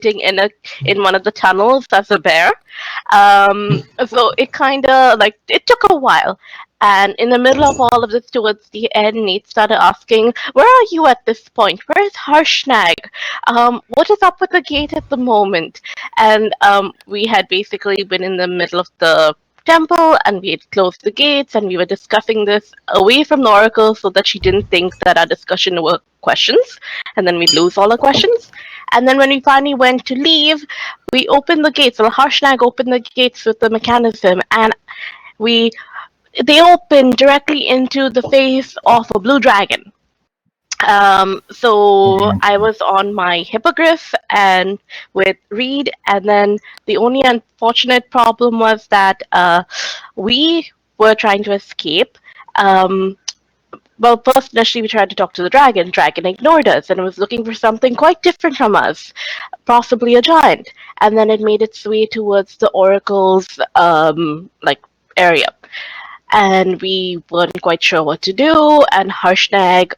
in one of the tunnels as a bear. So it kind of like it took a while. And in the middle of all of this, towards the end, Nate started asking, "Where are you at this point? Where is Harshnag? What is up with the gate at the moment?" And we had basically been in the middle of the temple, and we had closed the gates, and we were discussing this away from the oracle so that she didn't think that our discussion were questions, and then we'd lose all the questions. And then when we finally went to leave, we opened the gates. Well, Harshnag opened the gates with the mechanism, and we they opened directly into the face of a blue dragon. So I was on my hippogriff and with Reed, and then the only unfortunate problem was that we were trying to escape. Um, well, first initially we tried to talk to the dragon. Dragon ignored us and was looking for something quite different from us, possibly a giant. And then it made its way towards the oracle's like area, and we weren't quite sure what to do. And Harshnag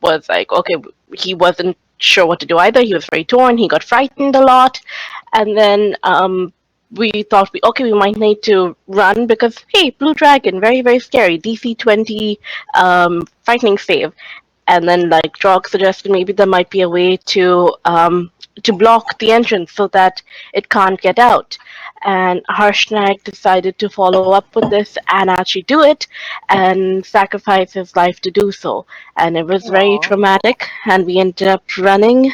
was like, okay, he wasn't sure what to do either. He was very torn. He got frightened a lot, and then we thought we might need to run because hey, blue dragon, very very scary. DC 20 frightening save. And then like Drog suggested maybe there might be a way to block the entrance so that it can't get out. And Harshnag decided to follow up with this and actually do it and sacrifice his life to do so. And it was very Aw. traumatic, and we ended up running,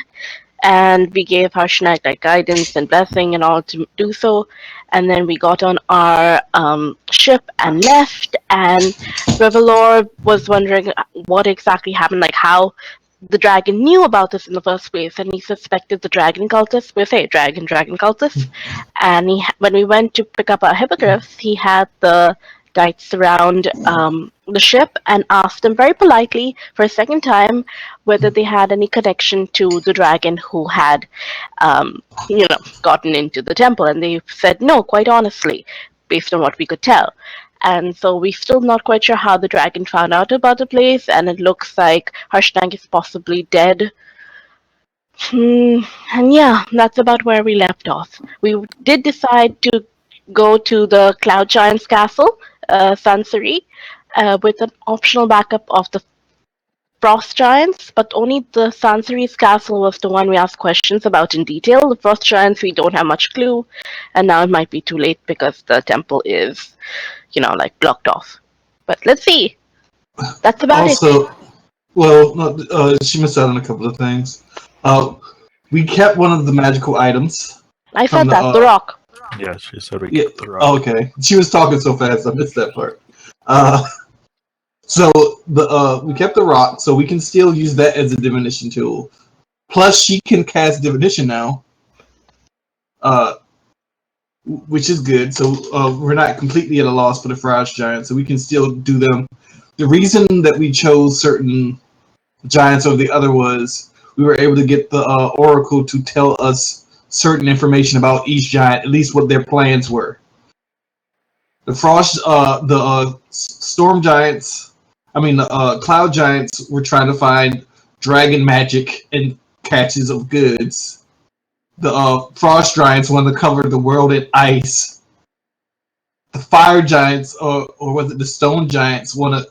and we gave Harshnag like guidance and blessing and all to do so. And then we got on our ship and left. And Revelor was wondering what exactly happened, like how the dragon knew about this in the first place, and he suspected the dragon cultists. We say dragon cultists. And when we went to pick up our hippogriffs, he had the guides surround the ship and asked them very politely for a second time whether they had any connection to the dragon who had, gotten into the temple. And they said no, quite honestly, based on what we could tell. And so we're still not quite sure how the dragon found out about the place, and it looks like Harshnag is possibly dead. And yeah, that's about where we left off. We did decide to go to the Cloud Giant's castle, Sansari, with an optional backup of the Frost Giants, but only the Sansari's castle was the one we asked questions about in detail. The Frost Giants, we don't have much clue, and now it might be too late because the temple is, like blocked off. But let's see. That's about it. Also, well, no, she missed out on a couple of things. We kept one of the magical items. I from said that, the rock. Yeah, she said we Yeah. kept the rock. Oh, okay. She was talking so fast, I missed that part. So we kept the rock, so we can still use that as a divination tool. Plus, she can cast divination now, which is good. So we're not completely at a loss for the Frost Giant, so we can still do them. The reason that we chose certain giants over the other was we were able to get the Oracle to tell us certain information about each giant, at least what their plans were. The Storm Giants, the Cloud Giants were trying to find dragon magic and catches of goods. The Frost Giants wanted to cover the world in ice. The Fire Giants, or was it the Stone Giants, want to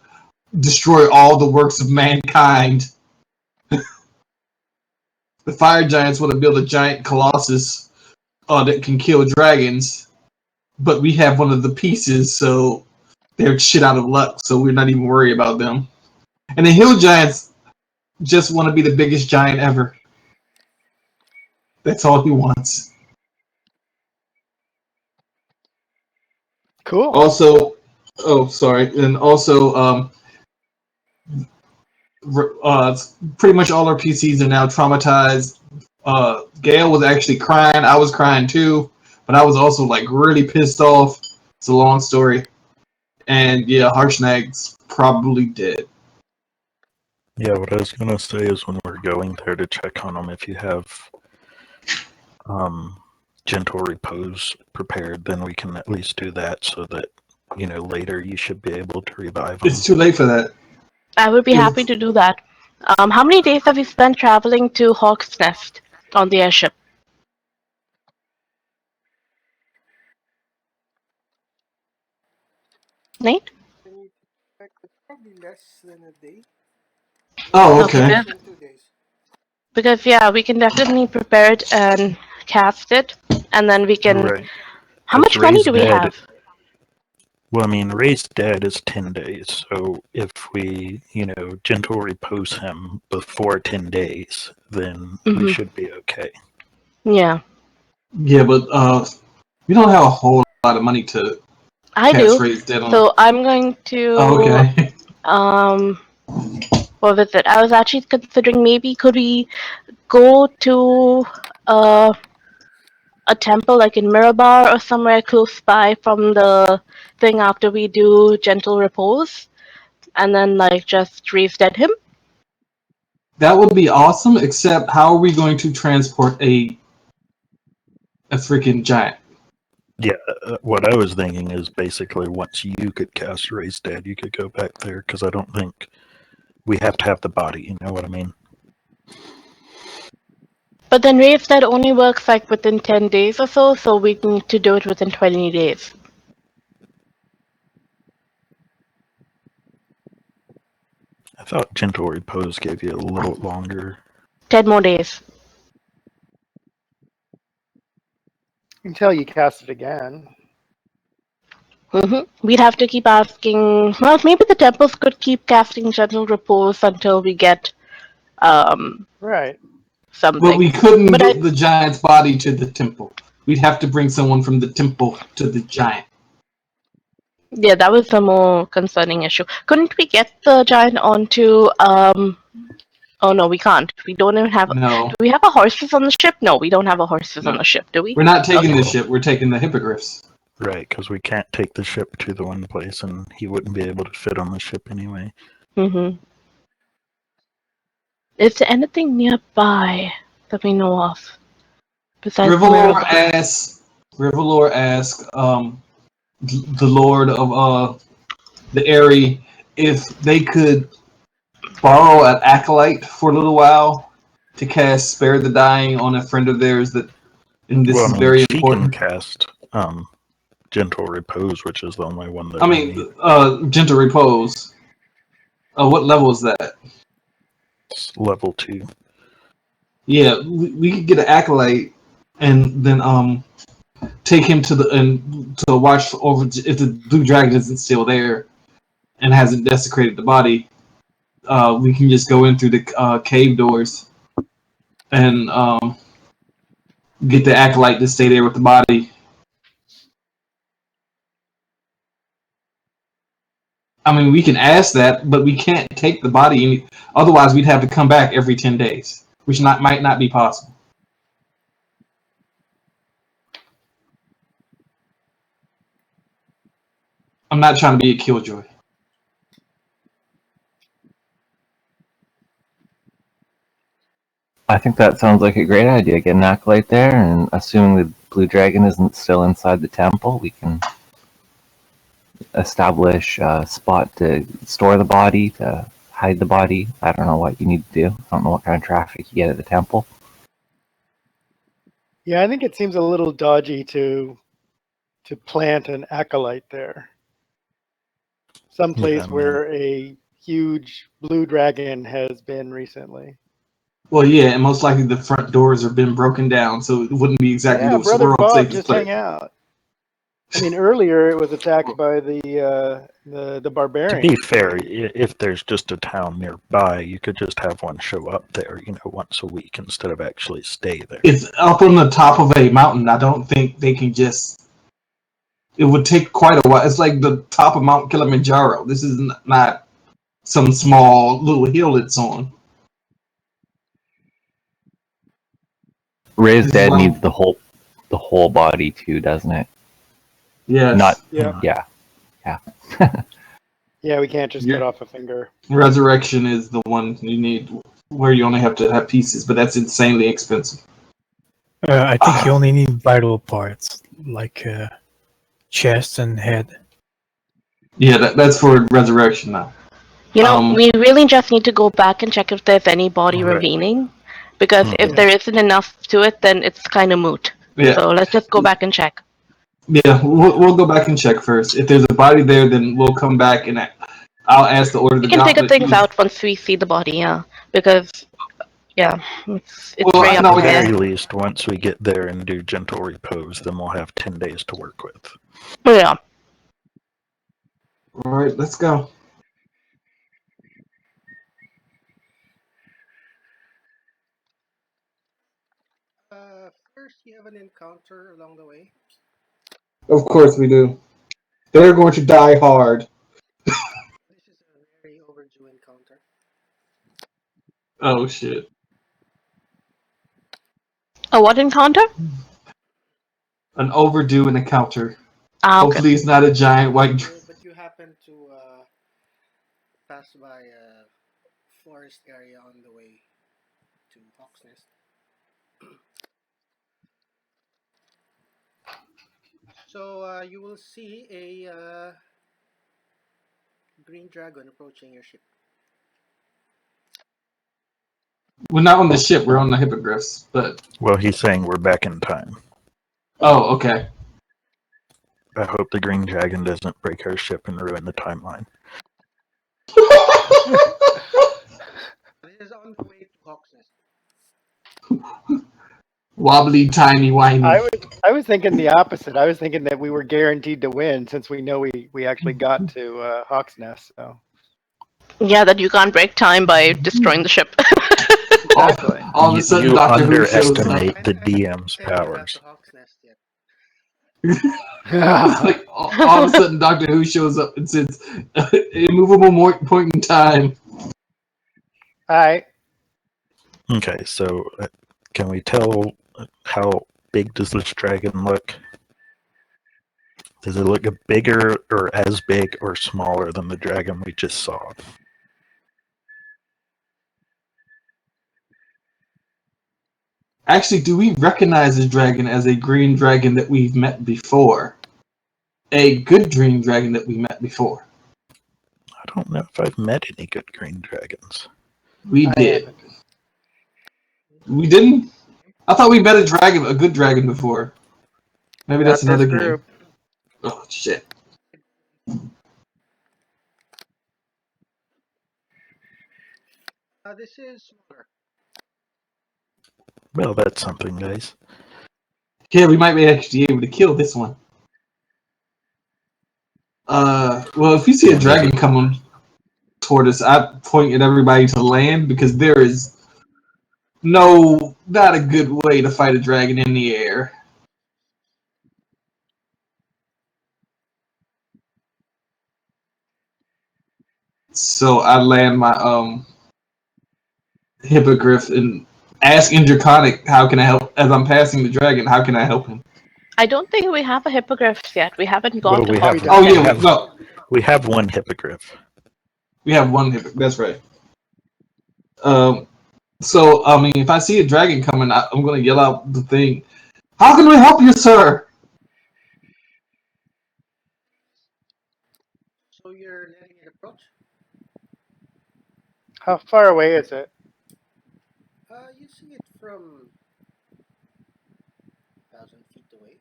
destroy all the works of mankind. The Fire Giants want to build a giant colossus that can kill dragons, but we have one of the pieces, so they're shit out of luck, so we're not even worried about them. And the Hill Giants just want to be the biggest giant ever. That's all he wants. Cool. Also, and also, pretty much all our PCs are now traumatized. Gail was actually crying. I was crying too, but I was also like really pissed off. It's a long story. And yeah, Harshnag's probably dead. Yeah, what I was gonna say is when we're going there to check on them, if you have gentle repose prepared, then we can at least do that so that later you should be able to revive them. It's too late for that. I would be happy to do that. How many days have you spent traveling to Hawk's Nest on the airship? Nate? I need to check. It's probably less than a day. Oh, Okay, okay. Less than 2 days. Because yeah, we can definitely prepare it and cast it, and then we can. Right. How 'Cause much money Raise do we Dead. have? Well, I mean, Raise Dead is 10 days. So if we, gentle repose him before 10 days, then we should be okay. Yeah, Yeah, but we don't have a whole lot of money to I cast do. Raise Dead on. So I'm going to. Oh, okay. What was it? I was actually considering maybe could we go to uh, a temple like in Mirabar or somewhere close by from the thing after we do gentle repose, and then like just raise dead him. That would be awesome, except how are we going to transport a freaking giant? Yeah, what I was thinking is basically once you could cast Raise Dead, you could go back there, because I don't think we have to have the body, you know what I mean? But then raise dead only works like within 10 days or so, so we need to do it within 20 days. I thought Gentle Repose gave you a little longer. 10 more days. Until you cast it again. We'd have to keep asking. Well, maybe the temples could keep casting gentle repose until we get Right. something. But we couldn't But get the giant's body to the temple. We'd have to bring someone from the temple to the giant. Yeah, that was the more concerning issue. Couldn't we get the giant onto Oh no, we can't. We don't even have. No, Do we have a horses on the ship? No, we don't have a horses No. on the ship, do we? we're not taking Okay. the ship. We're taking the hippogriffs. Right, because we can't take the ship to the one place, and he wouldn't be able to fit on the ship anyway. Is there anything nearby that we know of? Besides Rivalor Mirabar? asked the Lord of the Airy if they could borrow an acolyte for a little while to cast Spare the Dying on a friend of theirs that, and this Well, is I mean, very she important. can cast Gentle Repose, which is the only one that I we need. mean, Gentle Repose. What level is that? It's level 2. Yeah, we could get an acolyte and then take him to watch over if the blue dragon isn't still there and hasn't desecrated the body. We can just go in through the cave doors and get the acolyte to stay there with the body. I mean, we can ask that, but we can't take the body. Otherwise, we'd have to come back every 10 days, which might not be possible. I'm not trying to be a killjoy. I think that sounds like a great idea. Get an acolyte there, and assuming the blue dragon isn't still inside the temple, we can establish a spot to store the body, to hide the body. I don't know what you need to do. I don't know what kind of traffic you get at the temple. Yeah, I think it seems a little dodgy to plant an acolyte there. Someplace where a huge blue dragon has been recently. Well, yeah, and most likely the front doors have been broken down, so it wouldn't be exactly the Brother world's Bob, safest just place. hang out. I mean, earlier it was attacked by the barbarian. To be fair, if there's just a town nearby, you could just have one show up there, once a week instead of actually stay there. It's up on the top of a mountain. I don't think they can just. It would take quite a while. It's like the top of Mount Kilimanjaro. This is not some small little hill it's on. Raise Dead needs the whole body too, doesn't it? Yes. Not. Yeah. Yeah. Yeah, we can't just cut off a finger. Resurrection is the one you need, where you only have to have pieces, but that's insanely expensive. I think you only need vital parts, like chest and head. Yeah, that's for resurrection now. We really just need to go back and check if there's any body Right. remaining. Because if there isn't enough to it, then it's kind of moot. Yeah. So let's just go back and check. Yeah, we'll go back and check first. If there's a body there, then we'll come back and I'll ask the order of We the can figure gauntlet. things out once we see the body, yeah. Because, yeah, it's Well, very up no, in At the the we air. very least, once we get there and do gentle repose, then we'll have 10 days to work with. Yeah. All right, let's go. First, you have an encounter along the way. Of course we do. They're going to die hard. This is a very overdue encounter. Oh shit. A what encounter? An overdue encounter. Ah, okay. Hopefully it's not a giant white. But you happen to pass by a forest area on the way to Hawk's Nest. So you will see a green dragon approaching your ship. We're not on the ship. We're on the hippogriffs. But Well, he's saying we're back in time. oh, okay. I hope the Green Dragon doesn't break our ship and ruin the timeline. This is on the way to Hawk's Nest. Wobbly, tiny, whiny. I was thinking the opposite. I was thinking that we were guaranteed to win since we know we actually got to Hawk's Nest. So Yeah, that you can't break time by destroying the ship. exactly. All of a sudden, You Doctor Who shows up. underestimate the DM's I haven't got powers. to Hawk's Nest yet. It's like all of a sudden, Doctor Who shows up and says, "Immovable point in time." All right. Okay, so can we tell how big does this dragon look? Does it look bigger or as big or smaller than the dragon we just saw? Actually, do we recognize this dragon as a green dragon that we've met before? A good green dragon that we met before. I don't know if I've met any good green dragons. We I did. haven't. We didn't. I thought we met a good dragon before. Maybe Not that's another this game. group. Oh shit. This is smaller. Well, that's something, guys. Yeah, we might be actually able to kill this one. Well, if we see a dragon coming toward us, I point at everybody to land because there is not a good way to fight a dragon in the air. So I land my hippogriff and ask in Draconic, how can I help? As I'm passing the dragon, how can I help him? I don't think we have a hippogriff yet. We haven't got Well, to we Hawk's have- Oh Nest. yeah, no, We have one hippogriff. we have one hippogriff. That's right. So I mean, if I see a dragon coming, I'm gonna yell out the thing. How can we help you, sir? So you're letting it approach. How far away is it? You see it from 1,000 feet away.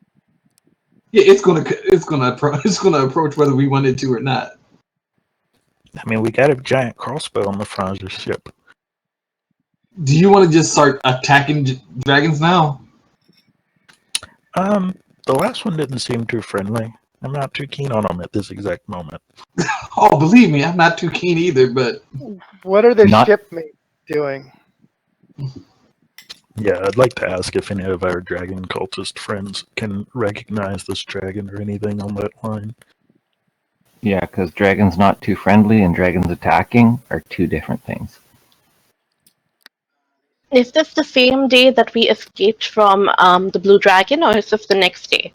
Yeah, it's gonna approach whether we want it to or not. I mean, we got a giant crossbow on the front of the ship. Do you want to just start attacking dragons now? The last one didn't seem too friendly. I'm not too keen on them at this exact moment. Oh, believe me, I'm not too keen either. But What are the Not- shipmates doing? Yeah, I'd like to ask if any of our dragon cultist friends can recognize this dragon or anything on that line. Yeah, because dragons not too friendly and dragons attacking are two different things. Is this the same day that we escaped from the Blue Dragon, or is this the next day?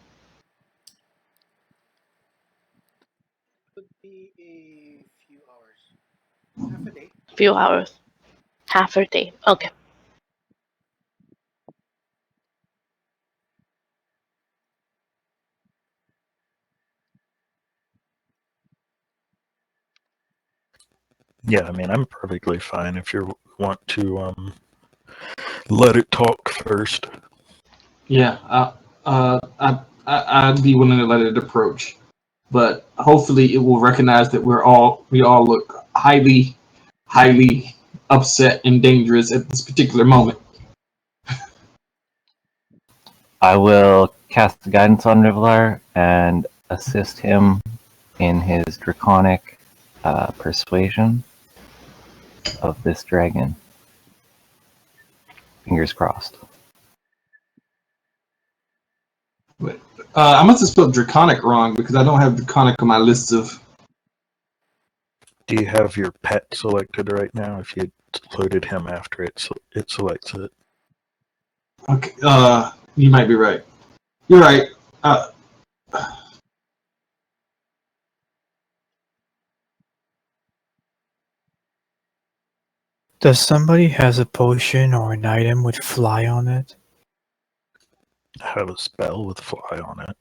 Could be a few hours. Half a day. Few hours. Half a day. Okay. Yeah, I mean, I'm perfectly fine if you want to let it talk first. yeah, I I'd be willing to let it approach. But hopefully, it will recognize that we all look highly upset and dangerous at this particular moment. I will cast the guidance on Rivalar and assist him in his draconic persuasion of this dragon. Fingers crossed. I must have spelled draconic wrong because I don't have draconic on my list of. Do you have your pet selected right now? If you loaded him after it selects it. Okay, you might be right. You're right. Does somebody has a potion or an item with fly on it? I have a spell with fly on it.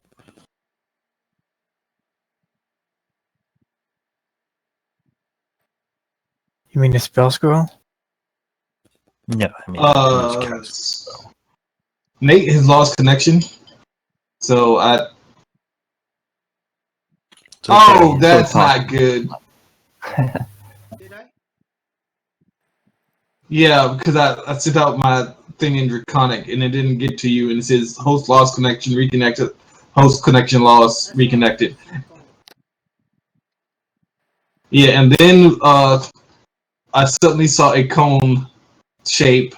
You mean the spell scroll? Yeah, I mean, he's cast spell. Nate has lost connection, so I. It's okay. Oh, that's not good. Did I? Yeah, because I sent out my thing in Draconic and it didn't get to you, and it says host lost connection, reconnected. Host connection lost, reconnected. Yeah, and then I suddenly saw a cone shape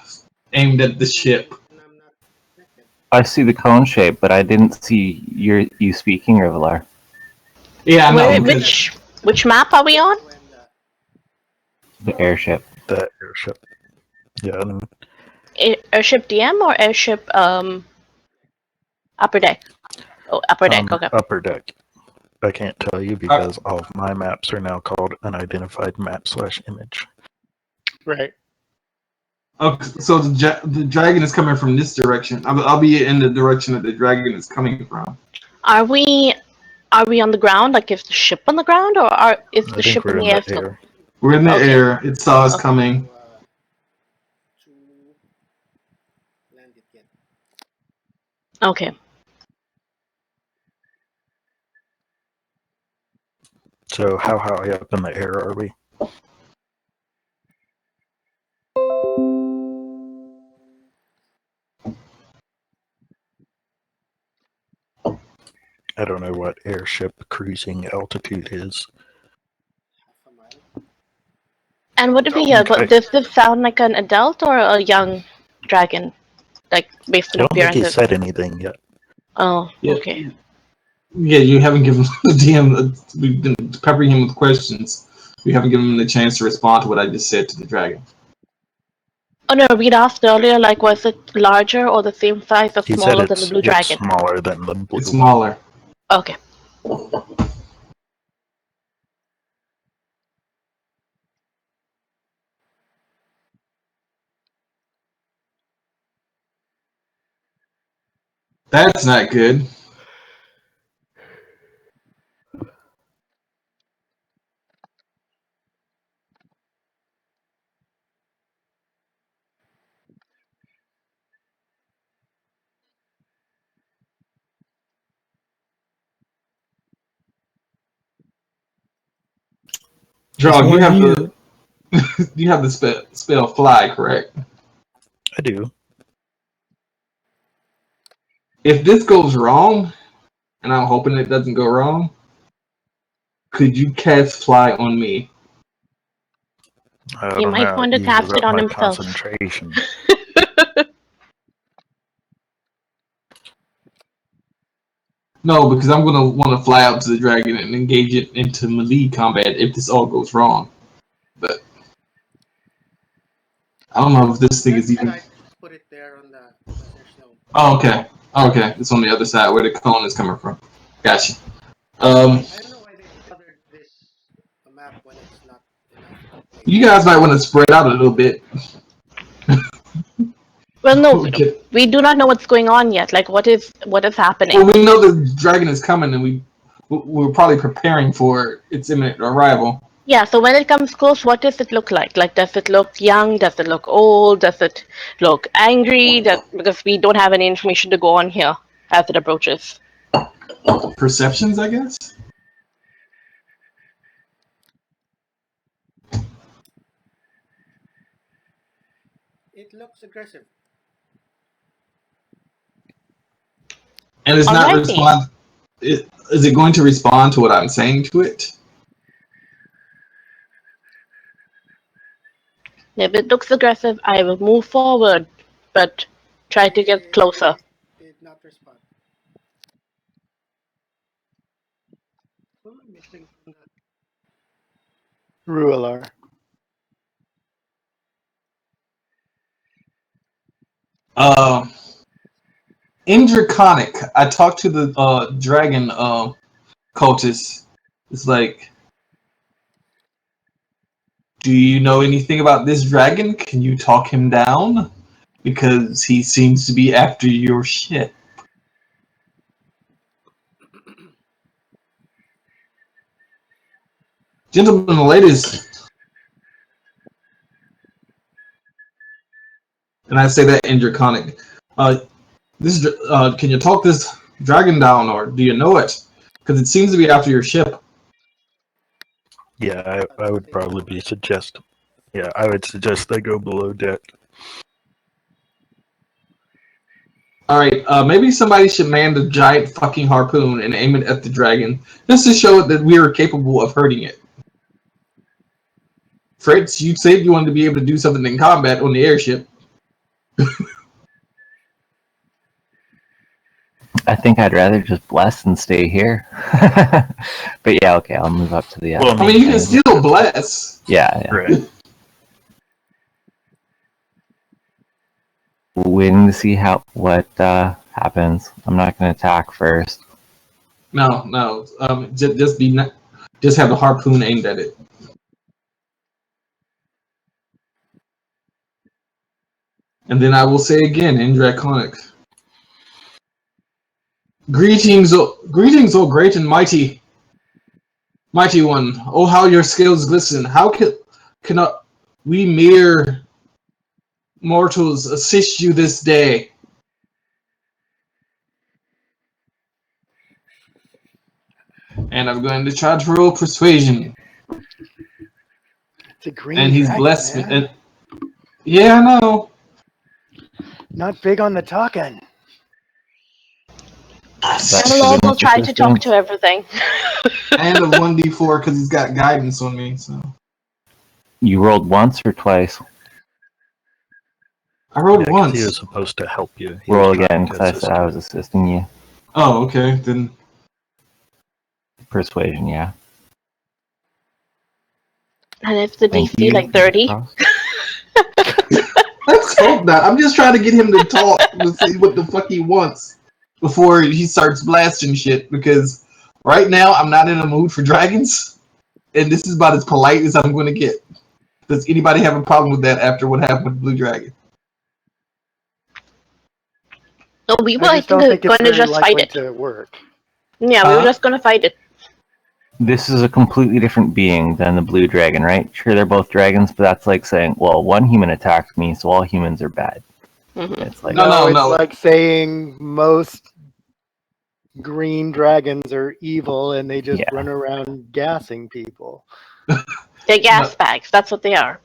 aimed at the ship. And I'm not connected. I see the cone shape, but I didn't see you speaking, Rivalar. Yeah, I know. because- Which map are we on? When The airship. The airship. Yeah, and Airship DM or airship upper deck? Oh, upper deck. Okay. upper deck. I can't tell you because all of my maps are now called unidentified map/image. Right. Okay, so the dragon is coming from this direction. I'll be in the direction that the dragon is coming from. Are we on the ground? Like, is the ship on the ground, or is I the think ship we're in in the air the still? air. We're in the Okay. air. It saw us Okay. coming. to land it yet. Okay. So how high up in the air are we? I don't know what airship cruising altitude is. Half a mile. And what did we hear? Okay. Does this sound like an adult or a young dragon? Like, based I on don't think he appearances? said anything yet. Oh, Yeah. okay. Yeah, you haven't given the DM. We've been peppering him with questions. We haven't given him the chance to respond to what I just said to the dragon. Oh no, we'd asked earlier, like, was it larger or the same size or He said smaller than the blue it's dragon? smaller than the blue. It's smaller. Okay. That's not good. Draw, you One have here. the you have the spell fly, correct? I do. If this goes wrong, and I'm hoping it doesn't go wrong, could you cast fly on me? I He don't might know. want to It cast uses it up on my himself. concentration. No, because I'm gonna want to fly out to the dragon and engage it into melee combat if this all goes wrong. But I don't know if this thing is even. I put it there on the. Because there's no. Oh, okay. Okay, it's on the other side where the cone is coming from. Gotcha. I don't know why they colored this a map when it's not enough. You guys might want to spread out a little bit. Well, no, Okay. we do not know what's going on yet. Like, what is happening? Well, we know the dragon is coming, and we're probably preparing for its imminent arrival. Yeah, so when it comes close, what does it look like? Like, does it look young? Does it look old? Does it look angry? Because we don't have any information to go on here as it approaches. perceptions, I guess. It looks aggressive. And it's not Alrighty. respond. Is it going to respond to what I'm saying to it? If it looks aggressive, I will move forward, but try to get closer. Did not respond. What am I missing from that? Ruelar. In Draconic, I talked to the dragon cultist. It's like, do you know anything about this dragon? Can you talk him down? Because he seems to be after your shit. Gentlemen and ladies, and I say that in Draconic, can you talk this dragon down, or do you know it? Because it seems to be after your ship. Yeah, I would probably be suggest. Yeah, I would suggest they go below deck. Alright, maybe somebody should man the giant fucking harpoon and aim it at the dragon, just to show it that we are capable of hurting it. Fritz, you said you wanted to be able to do something in combat on the airship. I think I'd rather just bless and stay here. But yeah, okay, I'll move up to the. Well, I mean, you can still bless. Yeah. Right. Waiting to see what happens. I'm not going to attack first. No. Just have the harpoon aimed at it. And then I will say again in Draconic. Greetings, O great and mighty one. Oh, how your skills glisten. How can we mere mortals assist you this day? And I'm going to try to roll persuasion. It's a green And he's dragon, blessed me. man. And, yeah, I know. Not big on the talking. That I will should've been also try to talk persistence. to everything. And a 1d4 because he's got guidance on me. So You rolled once or twice? I rolled Yeah, 'cause once. he was supposed to help you. He Roll was trying again, to because I assist said I you. was assisting you. Oh, okay. Then Persuasion, yeah. And if the Thank DC you. like 30, Cross. let's hope not. I'm just trying to get him to talk to see what the fuck he wants before he starts blasting shit. Because right now I'm not in a mood for dragons, and this is about as polite as I'm going to get. Does anybody have a problem with that after what happened with Blue Dragon? no, we were I I just don't think think it's going to very just fight likely it. to work. Yeah, we were just going to fight it. This is a completely different being than the blue dragon, right? Sure, they're both dragons, but that's like saying, well, one human attacked me, so all humans are bad. Mhm. It's like, No. It's like saying most green dragons are evil and they just Yeah. run around gassing people. They're gas bags. That's what they are.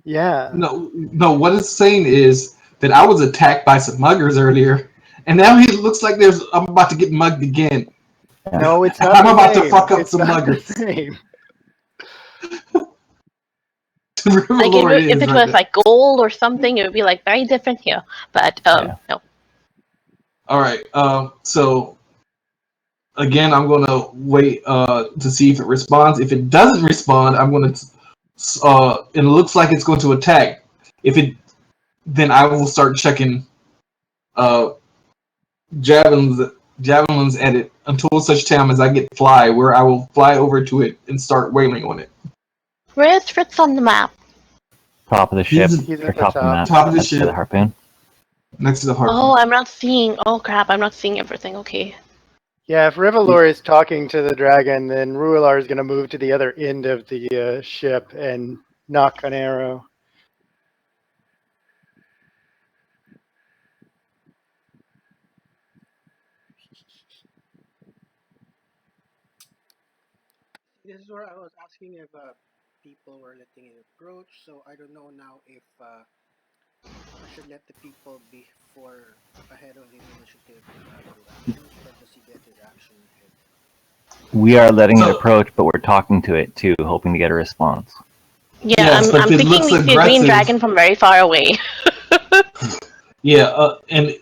Yeah. No. What it's saying is that I was attacked by some muggers earlier, and now he looks like I'm about to get mugged again. No, it's not. I'm the about to same. fuck up It's some not muggers. the same. Like if it right was there. like gold or something, it would be like very different here. But Yeah. no. All right. So again, I'm gonna wait to see if it responds. If it doesn't respond, I'm gonna it looks like it's going to attack. Then I will start checking javelins at it until such time as I get fly, where I will fly over to it and start wailing on it. Where's Fritz on the map? top of the ship, He's or at the top of the map, top of the next to ship. the harpoon. Next to the harpoon. Oh, I'm not seeing. Oh crap! I'm not seeing everything. Okay. Yeah, if Rivalor is talking to the dragon, then Ruelar is going to move to the other end of the ship and knock an arrow. This is where I was asking if people were letting it approach. So I don't know now if I should let the people before ahead of him initiative do actions, or does he get his action ahead? We are letting it So- approach, but we're talking to it too, hoping to get a response. Yeah, Yes, but I'm if it thinking looks we see a green aggressive- dragon from very far away. Yeah, and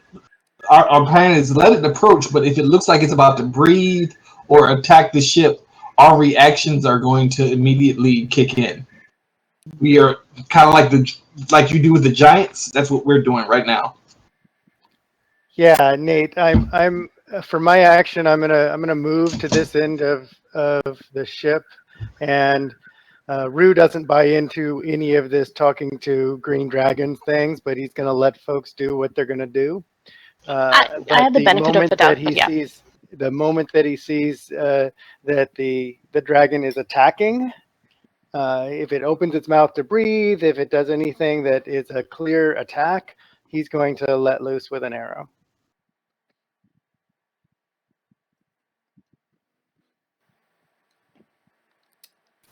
our plan is let it approach, but if it looks like it's about to breathe or attack the ship, our reactions are going to immediately kick in. We are kind of like you do with the giants. That's what we're doing right now. Yeah, Nate, I'm for my action, I'm gonna move to this end of the ship, and Rue doesn't buy into any of this talking to green dragon things, but he's gonna let folks do what they're gonna do. I But had the benefit of moment the doubt, that he but yeah. sees, the moment that he sees that the dragon is attacking, if it opens its mouth to breathe, if it does anything that is a clear attack, he's going to let loose with an arrow.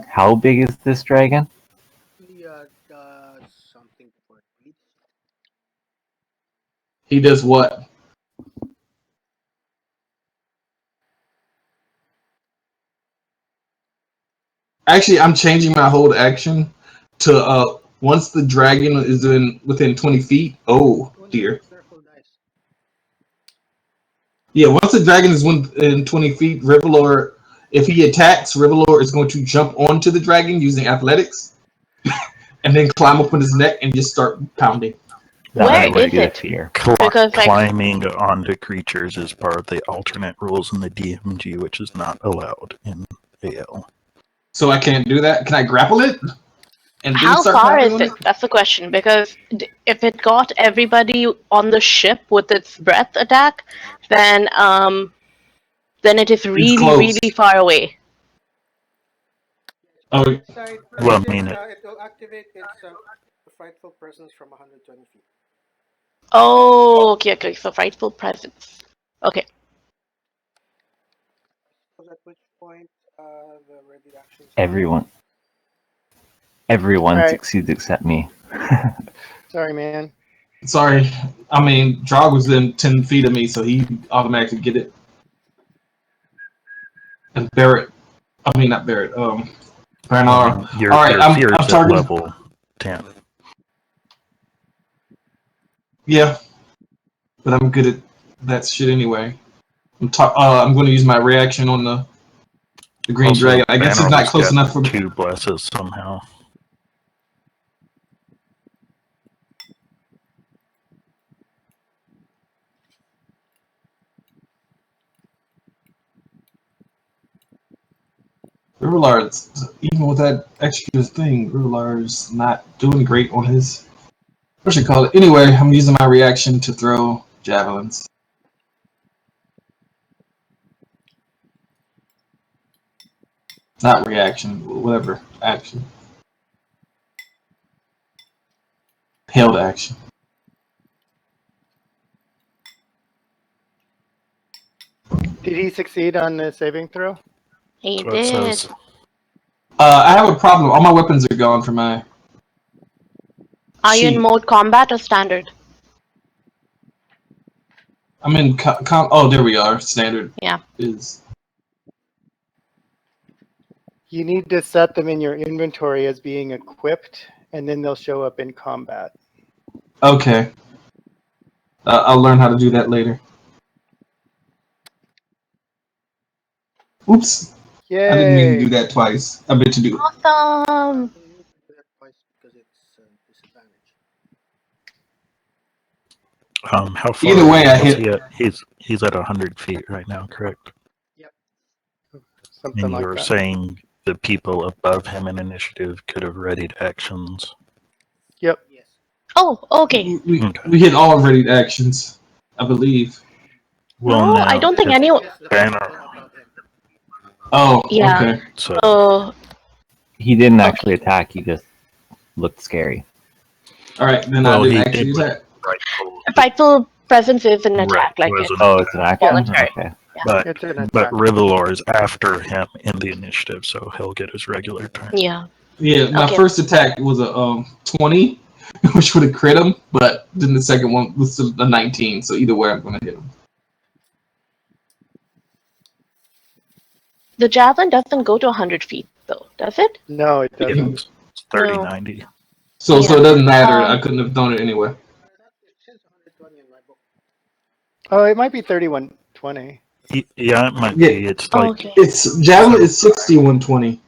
How big is this dragon? He does something before it bleeds. He does what? Actually, I'm changing my hold action to once the dragon is within 20 feet. Oh dear. Careful, dice. Yeah, once the dragon is within 20 feet, Rivalor, if he attacks, Rivalor is going to jump onto the dragon using athletics, and then climb up on his neck and just start pounding. That Where would is be the it? fear. Because, like- Climbing onto creatures is part of the alternate rules in the DMG, which is not allowed in AL. So I can't do that. Can I grapple it? And then How start far pounding is on it? That's the question. Because if it got everybody on the ship with its breath attack, then it is really, close. really far away. Oh, Side Well, first, I mean, it will activate its frightful presence from 120 feet. Oh, okay. So frightful presence. Okay. So at which point the ready actions. Everyone Right. succeeds except me. Sorry, man. sorry. I mean, Drog was in 10 feet of me, so he automatically get it. And Barrett, I mean not Barrett. Bernard. Your, All right, your I'm fear's at targeting. level 10. Yeah, but I'm good at that shit anyway. I'm going to use my reaction on the green Also, dragon. I guess it's not Bannerl's close got enough for me. 2 blesses somehow. Rular's, even with that extra thing, Rular's not doing great on his. What should you call it? Anyway, I'm using my reaction to throw javelins. Not reaction, whatever. Action. Held action. Did he succeed on the saving throw? He That's what it did. says. I have a problem. All my weapons are gone from my. Are you in sheet. mode combat or standard? I'm in. Oh, there we are. Standard. Yeah. Is. You need to set them in your inventory as being equipped, and then they'll show up in combat. Okay. I'll learn how to do that later. Oops. Yay! I didn't mean to do that twice. I meant to do. Awesome. You need to do that twice because it's disadvantage. How far Either way, I is hit. he at? He's at 100 feet right now, correct? Something And like you were that. saying the people above him in initiative could have readied actions. Yep. Yes. Oh, okay. We hit all ready actions, I believe. Well, No, now, I don't think if anyone. Yes, the Banner. people above him. Oh, Yeah. okay. So, So He didn't actually attack, he just looked scary. All right, then well, I he didn't actually did attack. rightful. frightful presence is an Right, attack, like was it's an Oh, it's an action? voluntary. Okay. Yeah. But It's an but attack. Rivalor is after him in the initiative, so he'll get his regular turn. Yeah. Yeah, my Okay. first attack was a 20, which would have crit him, but then the second one was a 19. So either way, I'm gonna hit him. The javelin doesn't go to 100 feet, though, does it? No, it Yeah. doesn't. It's 30, No. 90. So Yeah. it doesn't matter. I Um, couldn't have done it anyway. I thought it says 120 in my book. Oh, it might be 3120. Yeah, it might Yeah. be. It's like Okay. It's javelin is 6120.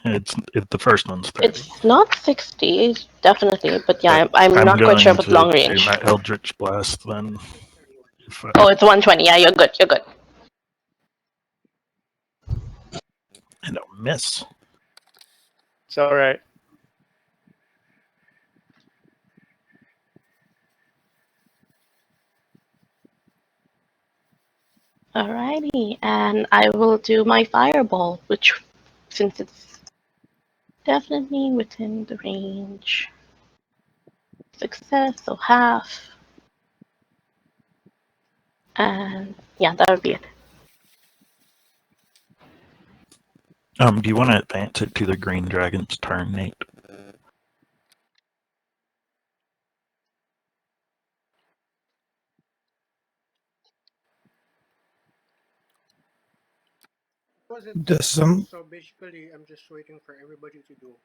the first one's 30. It's not 60, definitely, but yeah, But I'm not quite sure going about to long do range. my Eldritch Blast then. 31. If Oh, it's 120. Yeah, you're good. You're good. I don't miss. It's all right. Alrighty, and I will do my fireball, which, since it's definitely within the range, success, so half, and yeah, that would be it. Do you want to advance it to the Green Dragon's turn, Nate? Was it? Does some So basically, I'm just waiting for everybody to do.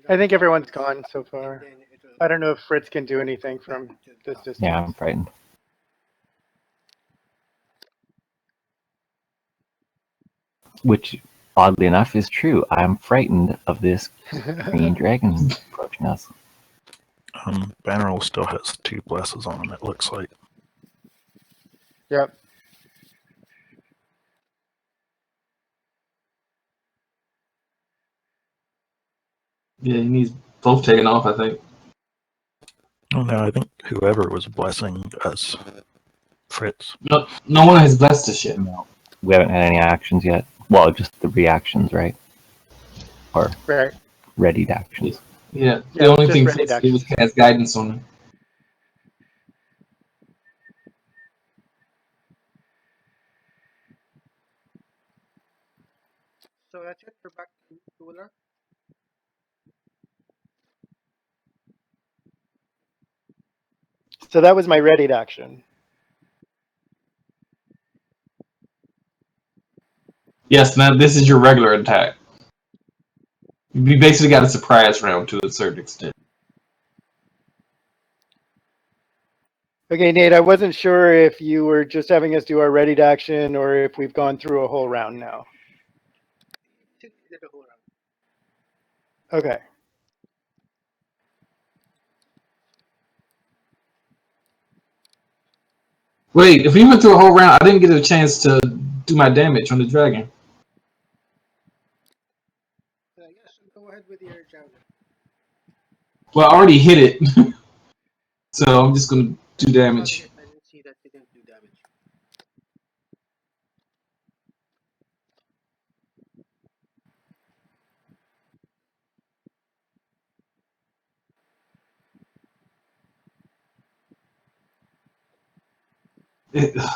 I think 100 everyone's meters, gone so far. and then it'll I don't know if Fritz can do anything back from to the this top. distance. Yeah, I'm frightened. Which, oddly enough, is true. I'm frightened of this green dragon approaching us. Bannerol still has 2 blesses on him, it looks like. Yep. Yeah, he needs both taken off, I think. Oh no, I think whoever was blessing us, Fritz. No one has blessed us yet. No, we haven't had any actions yet. Well, just the reactions, right? Or Right. readied actions. Yeah, the Yeah, only just thing ready Fritz did was actions. cast guidance on him. So that's it. We're back to Willer. So that was my readied action. Yes, now this is your regular attack. We basically got a surprise round to a certain extent. Okay, Nate, I wasn't sure if you were just having us do our readied action or if we've gone through a whole round now. Did the whole round. Okay. Wait, if we went through a whole round, I didn't get a chance to do my damage on the dragon. Yes, go ahead with your javelin. Well, I already hit it, so I'm just gonna do damage. I didn't see that you didn't do damage.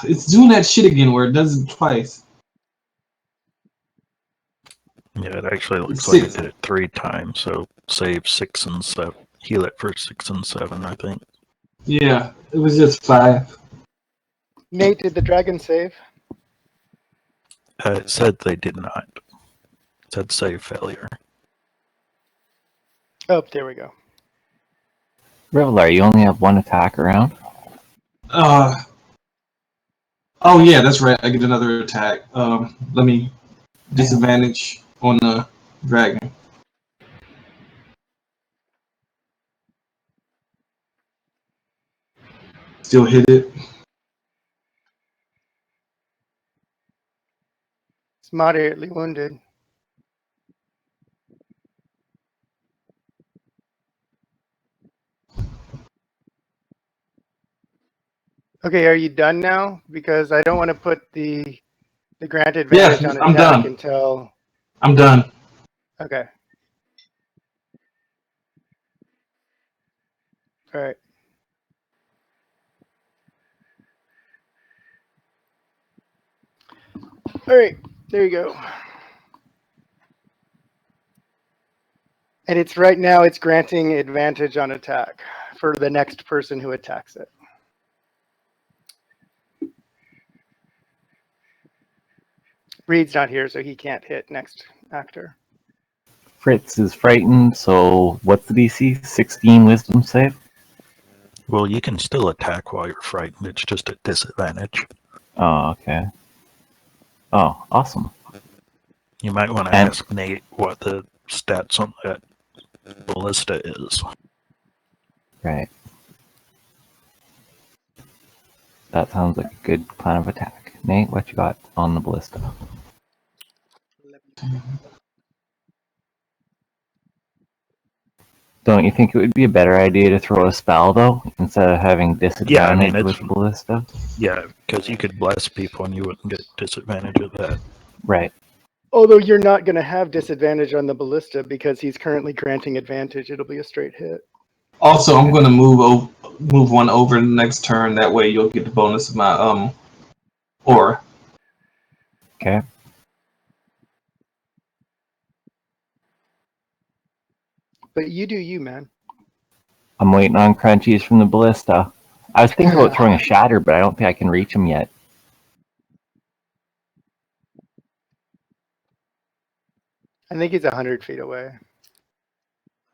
It's doing that shit again where it does it twice. Yeah, it actually looks It's like it 6. did it 3 times, so save 6 and 7. Heal it for 6 and 7, I think. Yeah, it was just 5. Nate, did the dragon save? It said they did not. It said save failure. Oh, there we go. Revelar, you only have 1 attack around? Oh yeah, that's right. I get another attack. Let me disadvantage on the dragon. Still hit it. It's moderately wounded. Okay, are you done now? Because I don't want to put the grant advantage Yeah, on I'm attack done. until. I'm done. Okay. All right. All right, there you go. And it's right now, it's granting advantage on attack for the next person who attacks it. Reed's not here, so he can't hit next actor. Fritz is frightened, so what's the DC? 16 wisdom save? Well, you can still attack while you're frightened. It's just a disadvantage. Oh, okay. Oh, awesome. You might want to And- ask Nate what the stats on that ballista is. Right. That sounds like a good plan of attack. Nate, what you got on the ballista? Let me Don't you think it would be a better idea to throw a spell, though, instead of having disadvantage it's- with ballista? Yeah, because you could bless people and you wouldn't get disadvantage of that. Right. Although you're not going to have disadvantage on the ballista because he's currently granting advantage. It'll be a straight hit. Also, I'm going to move one over the next turn. That way, you'll get the bonus of my aura. Okay. But you do you, man. I'm waiting on crunchies from the ballista. I was thinking about throwing a shatter, but I don't think I can reach him yet. I think he's 100 feet away.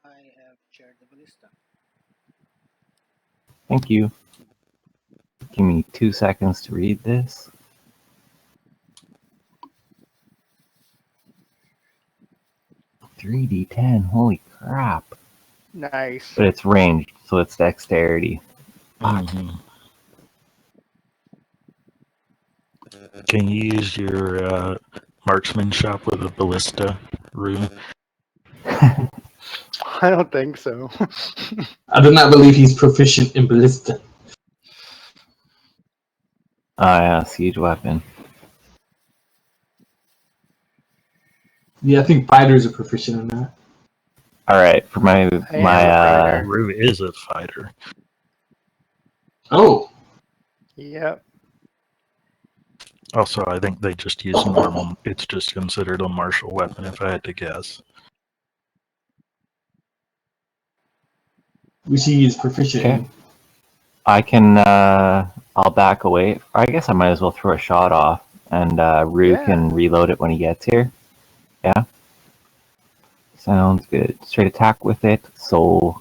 I have shared the ballista. Thank you. Give me 2 seconds to read this. $3d10, holy crap. Nice. But it's ranged, so it's dexterity. Mhm. Can you use your marksmanship with a ballista rune? I don't think so. I do not believe he's proficient in ballista. Ah, yeah, siege weapon. Yeah, I think fighters are proficient in that. Alright, for my Rue is a fighter. Oh, Yep. Also, I think they just use normal. It's just considered a martial weapon, if I had to guess. we see he's proficient. Okay. I can, I'll back away. I guess I might as well throw a shot off, and Rue Yeah. can reload it when he gets here. Yeah? Sounds good. Straight attack with it, so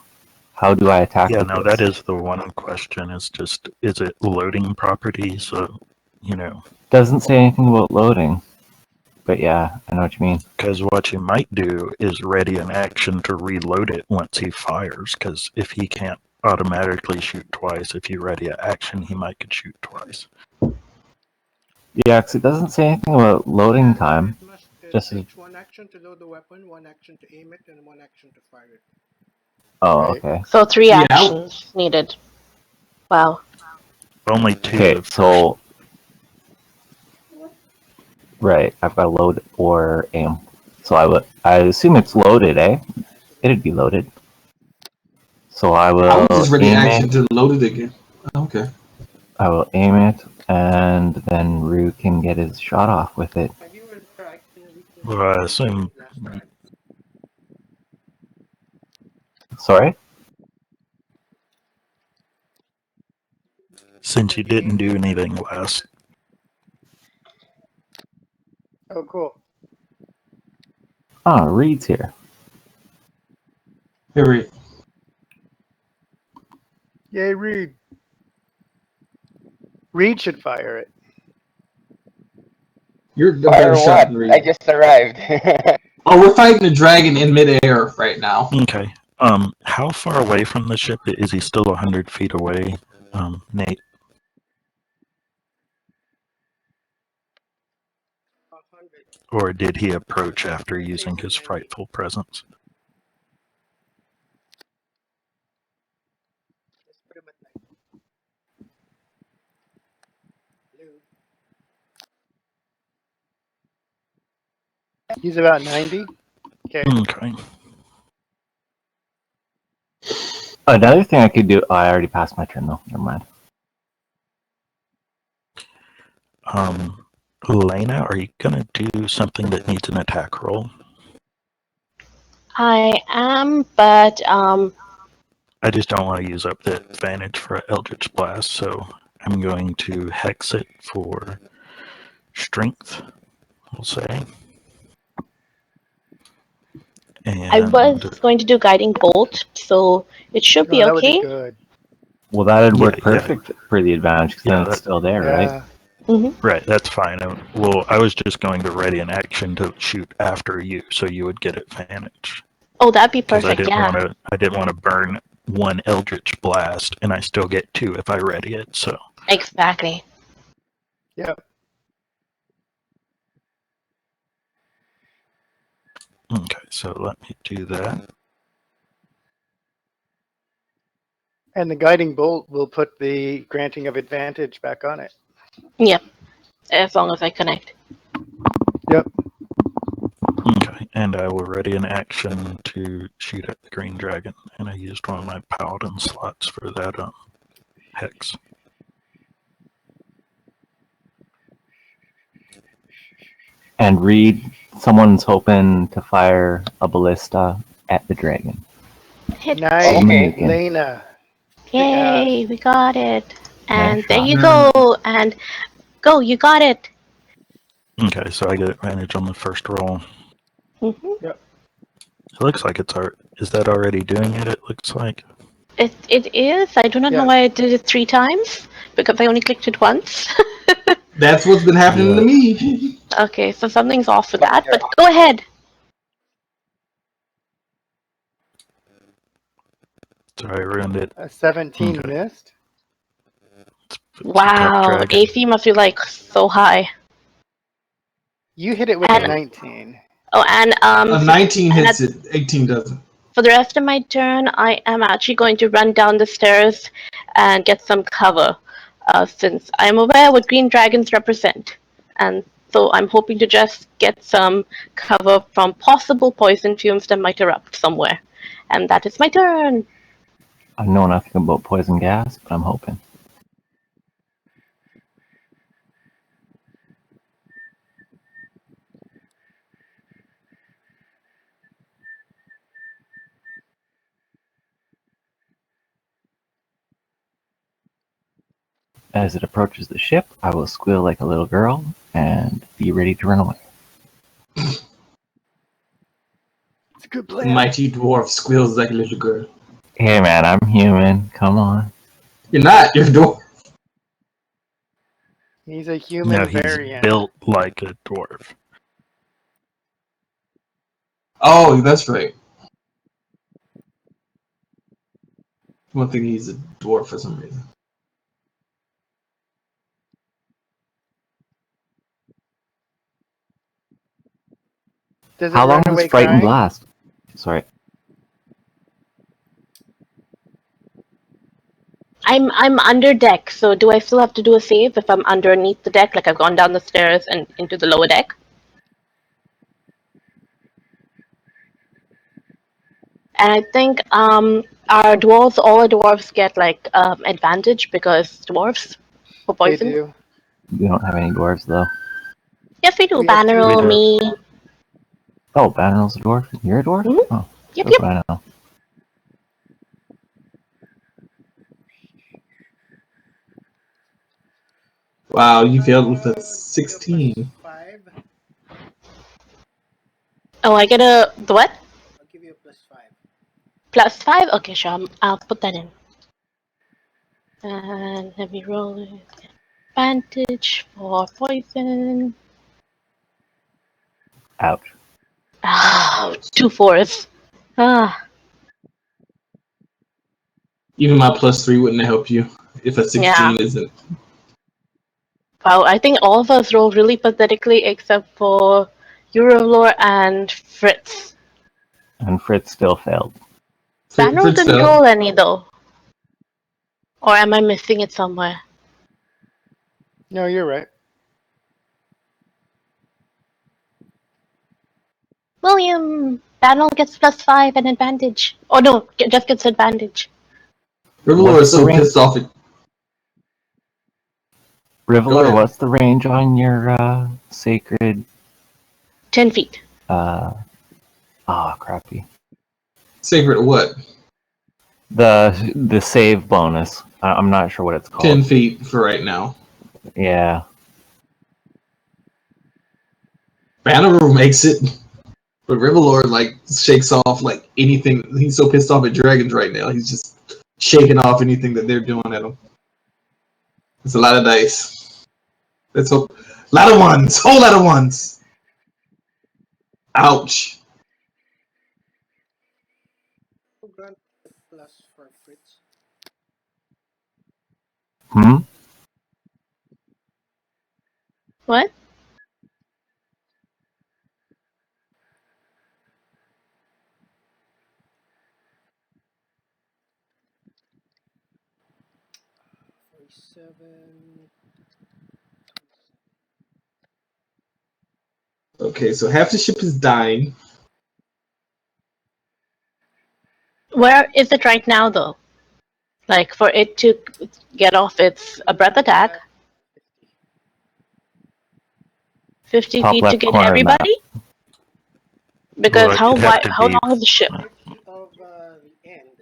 how do I attack Yeah, with no, this? that is the one question. Is it loading property? So, Doesn't say anything about loading, but yeah, I know what you mean. because what you might do is ready an action to reload it once he fires. Because if he can't automatically shoot twice, if you ready an action, he might could shoot twice. Yeah, 'cause it doesn't say anything about loading time. It must Just takes one action to load the weapon, one action to aim it, and one action to fire it. Oh, Right. okay. So 3 Yeah. actions needed. Wow. Only 2. Okay, of so right, I've got to load or aim. So I assume it's loaded, eh? It'd be loaded. So I I will was just ready aim action it. to load it again. Okay. I will aim it, and then Rue can get his shot off with it. Have you interacted with Well, I assume last time? Sorry? since you didn't do anything last. Oh, cool. Oh, Reed's here. Here we. Yay, Reed. Reed should fire it. You're the Fire better shot what? than Reed. I just arrived. Oh, we're fighting a dragon in midair right now. Okay. How far away from the ship is he? Still 100 feet away, Nate? 100. Or did he approach after using his frightful presence? Let's put him at like. Hello. He's about 90. Okay. Okay. Another thing I could do. Oh, I already passed my turn though. Never mind. Lena, are you gonna do something that needs an attack roll? I am, but I just don't want to use up the advantage for Eldritch Blast, so I'm going to hex it for strength, we'll say. I And was going to do guiding bolt, so it should No, be that would be okay. good. Well, that'd work Yeah, perfect for the advantage because Yeah, then it's still there, right? Yeah. right, that's fine. Well, I was just going to ready an action to shoot after you, so you would get advantage. Oh, that'd be Because perfect. Yeah. I didn't want to burn one Eldritch Blast, and I still get 2 if I ready it. So Exactly. Yep. okay, so let me do that. And the guiding bolt will put the granting of advantage back on it. Yep. As long as I connect. Yep. Okay, and I will ready an action to shoot at the green dragon, and I used one of my paladin slots for that hex. And Reed, someone's hoping to fire a ballista at the dragon. Hit. Nice, Okay. Lena. Yay, we got it. And Nice there shot. you go. And go, you got it. Okay, so I get advantage on the first roll. Mm-hmm. It looks like it's is that already doing it? It looks like. It is. I do not know Yes. why I did it 3 times, because I only clicked it once. That's what's been happening to me. Okay, so something's off with that, but go ahead. So I ruined it. A 17 Okay. missed. It's a tough Wow, dragon. AC must be like so high. You hit it with And- a 19. Oh, and A 19 and hits it, 18 doesn't. for the rest of my turn, I am actually going to run down the stairs and get some cover, since I'm aware what green dragons represent. And so I'm hoping to just get some cover from possible poison fumes that might erupt somewhere. And that is my turn. I know nothing about poison gas, but I'm hoping. As it approaches the ship, I will squeal like a little girl and be ready to run away. It's a good plan. Mighty dwarf squeals like a little girl. Hey man, I'm human. Come on. You're not, you're a dwarf. He's a human No, he's variant. built like a dwarf. Oh, that's right. One thing, he's a dwarf for some reason. Does it How long run away does Frightened crying? last? Sorry. I'm under deck, so do I still have to do a save if I'm underneath the deck, like I've gone down the stairs and into the lower deck? And I think our dwarves, all our dwarves get like advantage because dwarves for They poison. do. We don't have any dwarves though. Yes, we do. We have two. Banneril, We do. me. Oh, Bannerill's a dwarf? You're a dwarf? Mhm. Oh, Yep, that's yep. what I know. Wow, you failed with a 16. 5. Oh, I get the what? I'll give you a +5. +5? Okay, sure. I'll put that in. And let me roll it. Advantage for poison. Ouch. Oh, 2 4s. Ah, Even my +3 wouldn't help you if a 16 Yeah. isn't. wow. I think all of us rolled really pathetically except for Eurolore and Fritz. And Fritz still failed. Banneril Fritz didn't failed. roll any though. Or am I missing it somewhere? No, you're right. William! Banneril gets +5 and advantage. Oh no, just gets advantage. Rivalor What's is the so range? pissed off at Riveler, ahead. what's the range on your sacred? 10 feet. Crappy. Sacred what? The save bonus. I'm not sure what it's called. 10 feet for right now. Yeah. Banneroo makes it, but Rivalor like shakes off like anything. He's so pissed off at dragons right now. He's just shaking off anything that they're doing at him. It's a lot of dice. That's a lot of ones. Whole lot of ones. Ouch. Who grant plus for Fritz? Hmm. What? Seven. Okay, so half the ship is dying. Where is it right now, though? Like, for it to get off its breath attack, 50 Top feet to left get corner map. everybody? Because Well, how it'd have to how be. long is the ship? 50 of the end,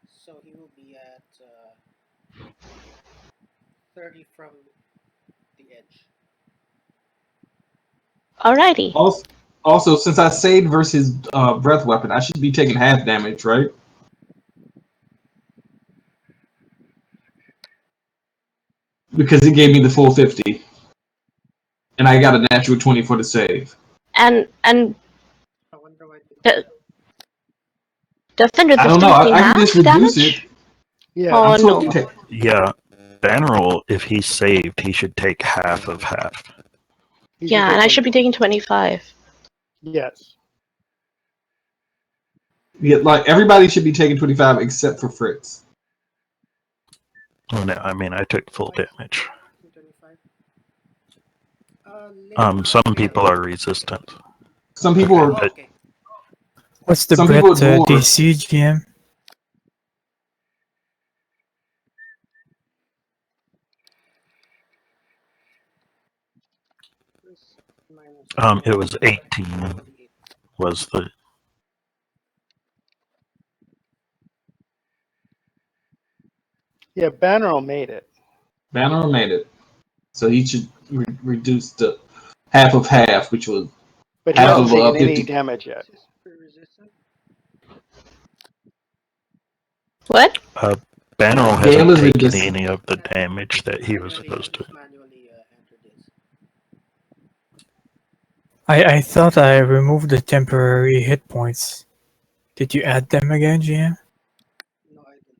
so he will be at 30 from the edge. Alrighty. Also, since I saved versus breath weapon, I should be taking half damage, right? Because it gave me the full 50. And I got a natural 20 for the save. And I wonder why. doesn't I don't know. resistance do I can half just reduce damage? it. Yeah. Oh I'm supposed no. to take. Yeah, Bannerol, if he's saved, he should take half of half. he Yeah, take and I one- should be taking 25. Yes. Yeah, like everybody should be taking 25 except for Fritz. Oh no, I mean I took full damage. 25. Lane, Some people are resistant. Some people Okay, are. but Okay. What's the Some breath people are dwarves. DC, GM? it was 18 was the Yeah. Bannerol made it. Banner made it, so he should reduce the half of half, which was But he half hasn't of taken any 50. damage yet. Resistant. What? Bannerol Gale hasn't is taken resistant. any of the damage that he was supposed to. Manually enter this. I thought I removed the temporary hit points. Did you add them again, GM? No, I didn't.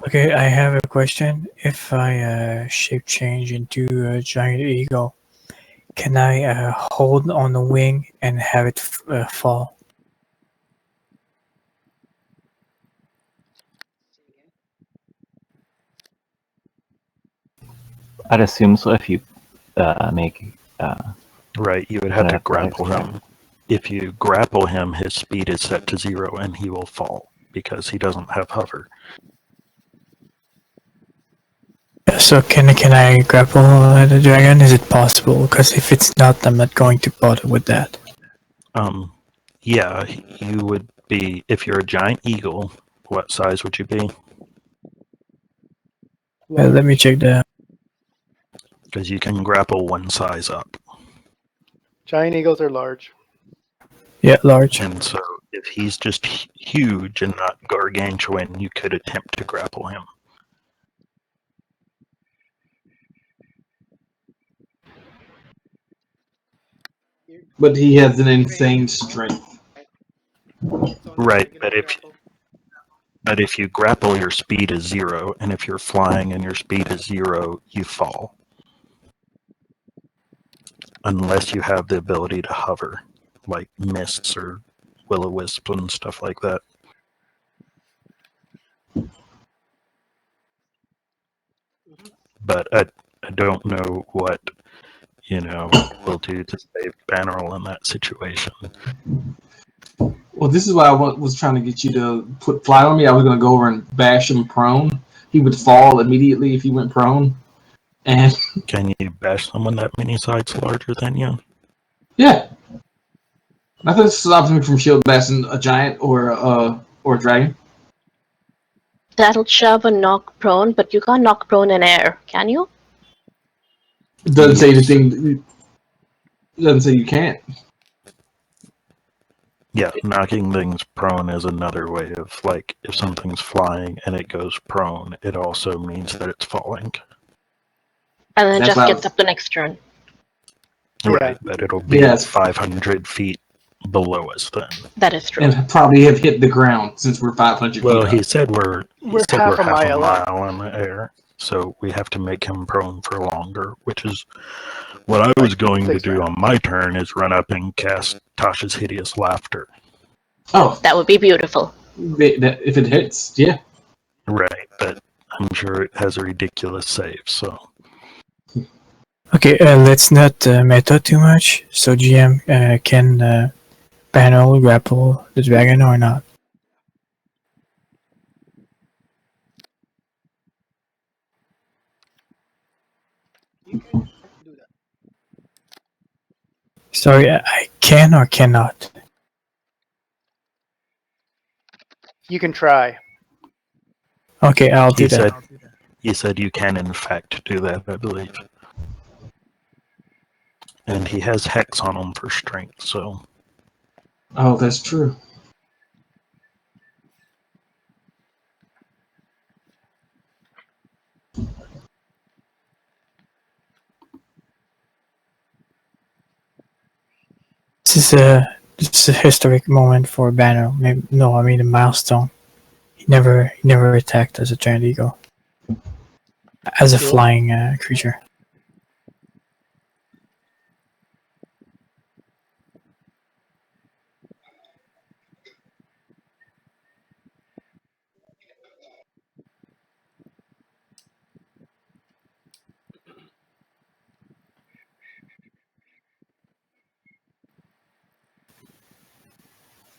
Okay, I have a question. If I shape change into a giant eagle, can I hold on the wing and have it fall? I'd assume so if you make Right, you would have an to athletics grapple check. him. If you grapple him, his speed is set to 0 and he will fall because he doesn't have hover. So can I grapple the dragon? Is it possible? Because if it's not, I'm not going to bother with that. Yeah, you would be, if you're a giant eagle, what size would you be? Let me check the. Because you can grapple one size up. Giant eagles are large. Yeah, large. And so if he's just huge and not gargantuan, you could attempt to grapple him. But he has an insane strength. It's only Right, regular but grapple. if you grapple, your speed is 0, and if you're flying and your speed is 0, you fall. Unless you have the ability to hover, like mists or will-o-wisp and stuff like that. Mhm. But I don't know what will do to save Bannerl in that situation. Well, this is why I was trying to get you to fly on me. I was going to go over and bash him prone. He would fall immediately if he went prone. And Can you bash someone that many sides larger than you? yeah, nothing stops me from shield bashing a giant or a dragon. That'll shove a knock prone, but you can't knock prone in air, can you? It doesn't say anything. It doesn't say you can't. Yeah, knocking things prone is another way of, like, if something's flying and it goes prone, it also means that it's falling. And then it That's just why I gets was- up the next turn. Yeah. Right, but it'll be Yes. 500 feet below us then. That is true. And probably have hit the ground since we're 500 Well, feet he up. said we're half a mile up. mile in the air, so we have to make him prone for longer, which is what I was going to 6 do rounds. on my turn, is run up and cast Tasha's Hideous Laughter. Oh, That would be beautiful. if it hits, yeah. Right, but I'm sure it has a ridiculous save, so... Okay, let's not meta too much. So GM, can Bannerl grapple the dragon or not? You can do that. Sorry, I can or cannot? You can try. Okay, I'll do that. He said you can, in fact, do that, I believe. And he has Hex on him for strength, so... Oh, that's true. This is a historic moment for Banner. Maybe, no, I mean a milestone. He never attacked as a giant eagle, as a Cool. flying creature.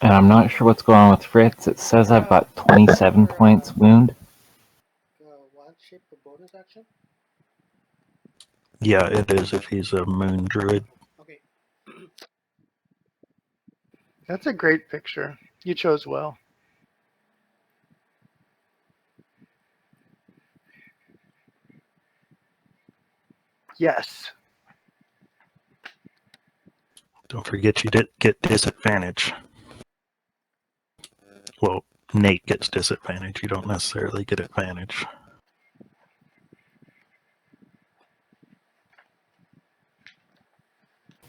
And I'm not sure what's going on with Fritz. It says I've got 27 points wound. One shape for bonus action. Yeah, it is if he's a moon druid. Okay. That's a great picture. You chose well. Yes. Don't forget you did get disadvantage. Well, Nate gets disadvantage. You don't necessarily get advantage.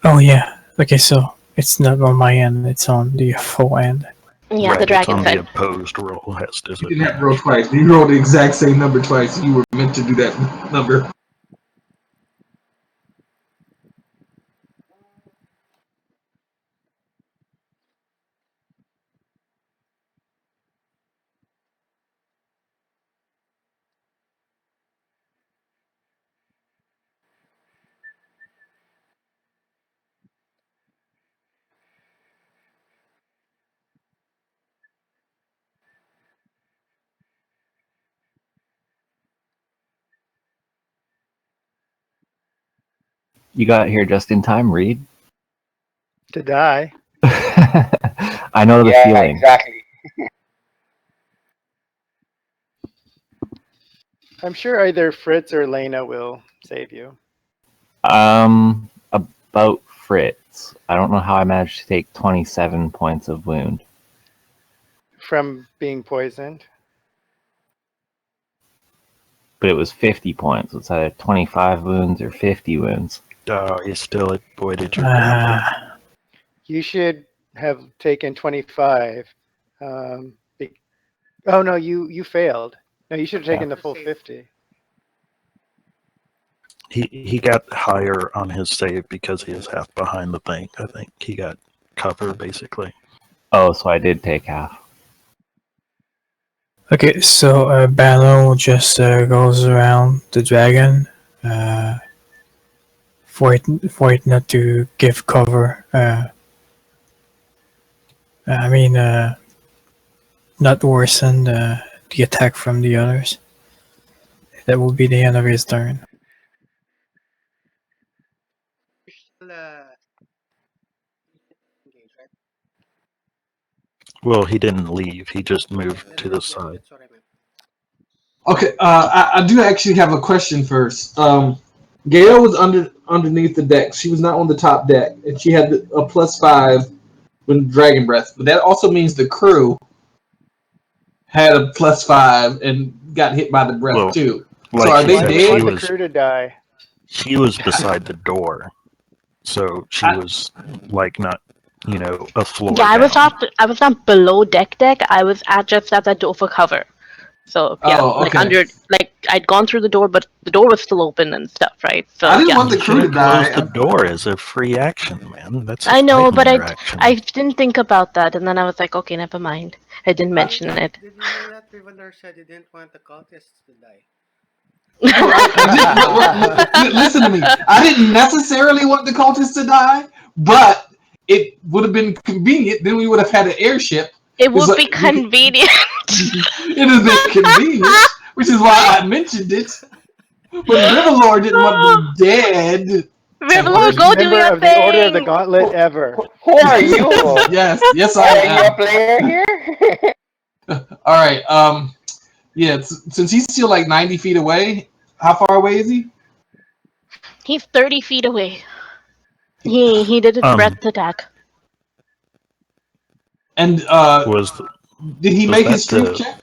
Oh yeah. Okay, so it's not on my end. It's on the full end. Yeah, Right, the it's dragon on side. the opposed roll has You didn't have to roll disadvantage. twice. You rolled the exact same number twice. You were meant to do that number. You got here just in time, Reed. To die. I know the Yeah, feeling. exactly. I'm sure either Fritz or Lena will save you. About Fritz. I don't know how I managed to take 27 points of wound. From being poisoned. But it was 50 points. It's either 25 wounds or 50 wounds. Oh, you still avoided your danger. You should have taken 25. Oh no, you failed. No, you should have taken the full 50. He got higher on his save because he is half behind the thing. I think he got cover, basically. Oh, so I did take half. Okay, so Bannerl just goes around the dragon, for it not to give cover. Not worsen the attack from the others. That would be the end of his turn. Still, engage, right? Well, he didn't leave. He just moved Then to the side. that's what I meant. Okay, I do actually have a question first. Gail was underneath the deck. She was not on the top deck, and she had a +5 with Dragon Breath. But that also means the crew had a +5 and got hit by the breath Well, too. like So are he they Why said, do you dead? want the crew to die? she was beside the door, so she was like not, a floor Yeah, down. I was not below deck. I was just at that door for cover. So yeah, Oh, like okay. I'd gone through the door, but the door was still open and stuff, right? So I didn't yeah. want the You crew should to have closed die. the door as a free action, man. That's a I know, fighting but interaction. I didn't think about that, and then I was like, okay, never mind. I didn't mention it. Did you hear that? Rivalar said he didn't want the cultists to die. No, listen to me. I didn't necessarily want the cultists to die, but it would have been convenient. Then we would have had an airship. It would So be convenient. it has been convenient, which is why I mentioned it. But Rivalor didn't want them dead. Rivalor, Worst go do member your of the Order of the thing. Gauntlet ever. Who are you? Yes, I Are you a am. player here? All right. Yeah. Since he's still like 90 feet away, how far away is he? He's 30 feet away. He did his breath attack. And Was did he was make that his strength the- check?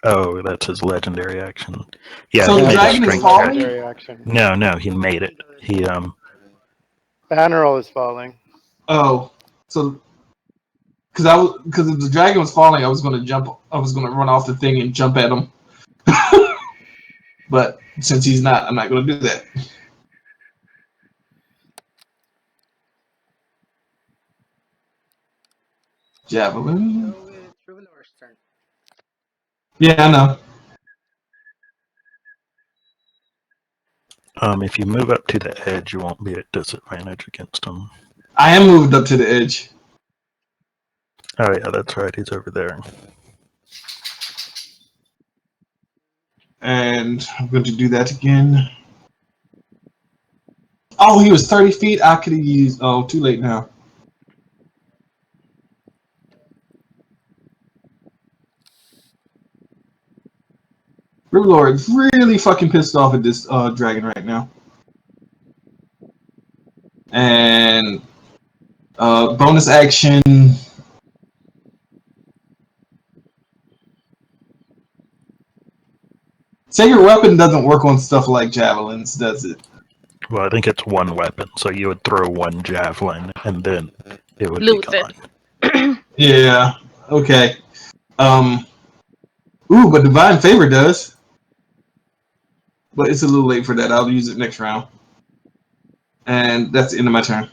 Oh, that's his legendary action. Yeah, So he the made a dragon is strength falling? check. Legendary action. No, he made it. He Bannerol is falling. Oh, so because if the dragon was falling, I was gonna run off the thing and jump at him. But since he's not, I'm not gonna do that. Javelin. So it's Rivalar's turn. Yeah, I know. if you move up to the edge, you won't be at disadvantage against him. I am moved up to the edge. Oh yeah, that's right. He's over there. And I'm going to do that again. Oh, he was 30 feet. I could have used. Oh, too late now. Rivalor is really fucking pissed off at this dragon right now. And bonus action. Sacred weapon doesn't work on stuff like javelins, does it? Well, I think it's one weapon, so you would throw one javelin, and then it would Lose be gone. it. Yeah. Okay. Ooh, but divine favor does. But it's a little late for that. I'll use it next round. And that's the end of my turn.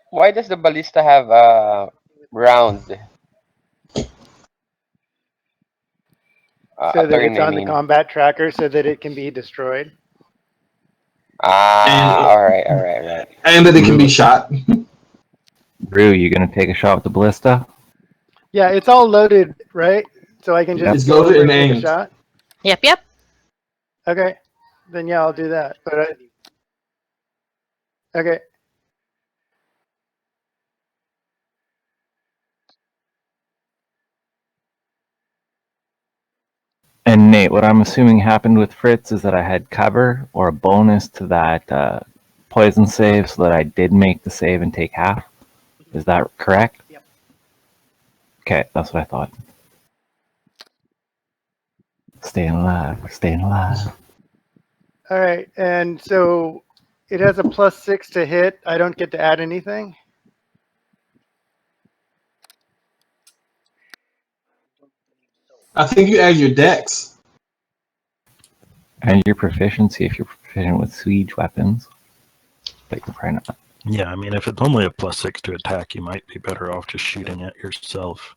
Why does the ballista have a round? So that turn, it's I on the mean. combat tracker so that it can be destroyed. Alright. And that it can be shot. Rue, you gonna take a shot with the ballista? Yeah, it's all loaded, right? So I can just It's loaded and take a aimed. shot. Yep. Okay, then yeah, I'll do that. But okay. And Nate, what I'm assuming happened with Fritz is that I had cover or a bonus to that poison save, so that I did make the save and take half. Is that correct? Yep. Okay, that's what I thought. Staying alive, we're staying alive. All right, and so it has a +6 to hit. I don't get to add anything. I think you add your dex. And your proficiency if you're proficient with siege weapons. But you're probably not. Yeah, I mean, if it's only a +6 to attack, you might be better off just shooting it yourself.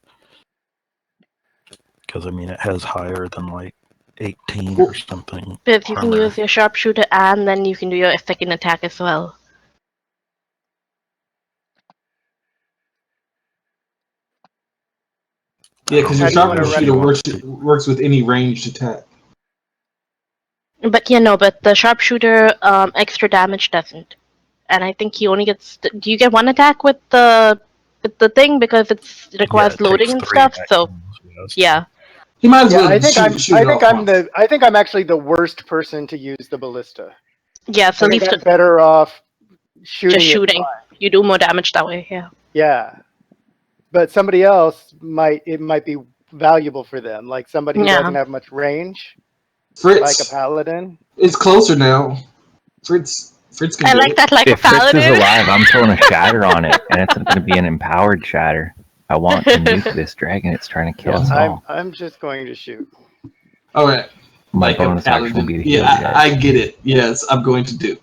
Because, I mean, it has higher than like 18 or something. But you can armor. use your sharpshooter and then you can do your second attack as well. Yeah, because your How do you want to sharpshooter run works with any ranged attack. But yeah, no, but the sharpshooter extra damage doesn't. And I think he only gets. Do you get one attack with the thing because it requires it loading takes and 3 stuff? So actions, yes. yeah, He might as Yeah, well I think shoot I it think off I'm once. I think I'm actually the worst person to use the ballista. yeah. So I think leave I'm to better off shooting just it. shooting. You do more damage that way. Yeah. Yeah, but somebody else might be valuable for them, like somebody who Yeah. doesn't have much range, Fritz, like a paladin. it's closer now. Fritz can I do like it. that, like a If Fritz is paladin. alive, I'm throwing a shatter on it, and it's going to be an empowered shatter. I want to nuke this dragon. It's trying to kill us all. I'm just going to shoot. All right. My Like a bonus action will paladin. be to heal you Yeah, guys. I get it. Yes, I'm going to do.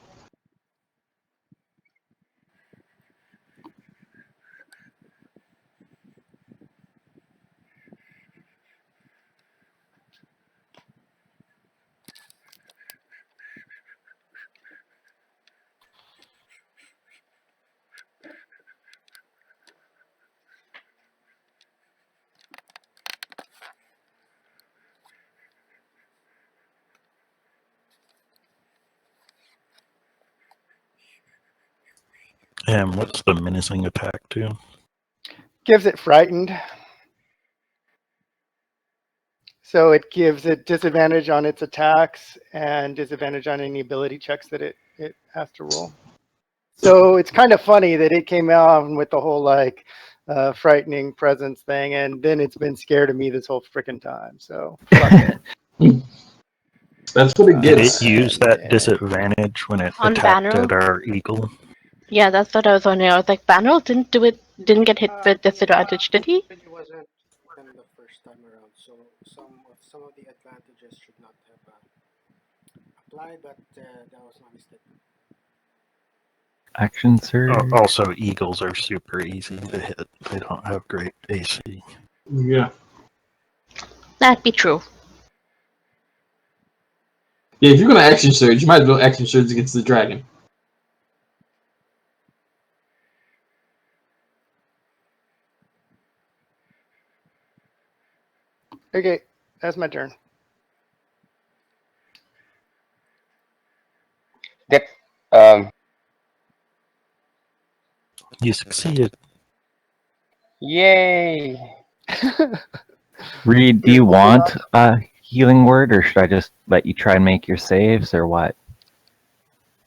And what's the menacing attack to? Gives it frightened. So it gives it disadvantage on its attacks and disadvantage on any ability checks that it has to roll. So it's kind of funny that it came out with the whole like frightening presence thing, and then it's been scared of me this whole freaking time. So fuck it. That's what it Did gets. it use that yeah. disadvantage when it On attacked Banner? at our eagle? Yeah, that's what I was wondering. I was like, Banner didn't do it. Didn't get hit with disadvantage, did he? It wasn't them the first time around, so some of the advantages should not have applied, but that was my mistake. Action surge. Also, eagles are super easy to hit. They don't have great AC. Yeah. That'd be true. Yeah, if you're going to action surge, you might as well action surge against the dragon. Okay, that's my turn. That You succeeded. yay! Reed, do you want a healing word, or should I just let you try and make your saves, or what?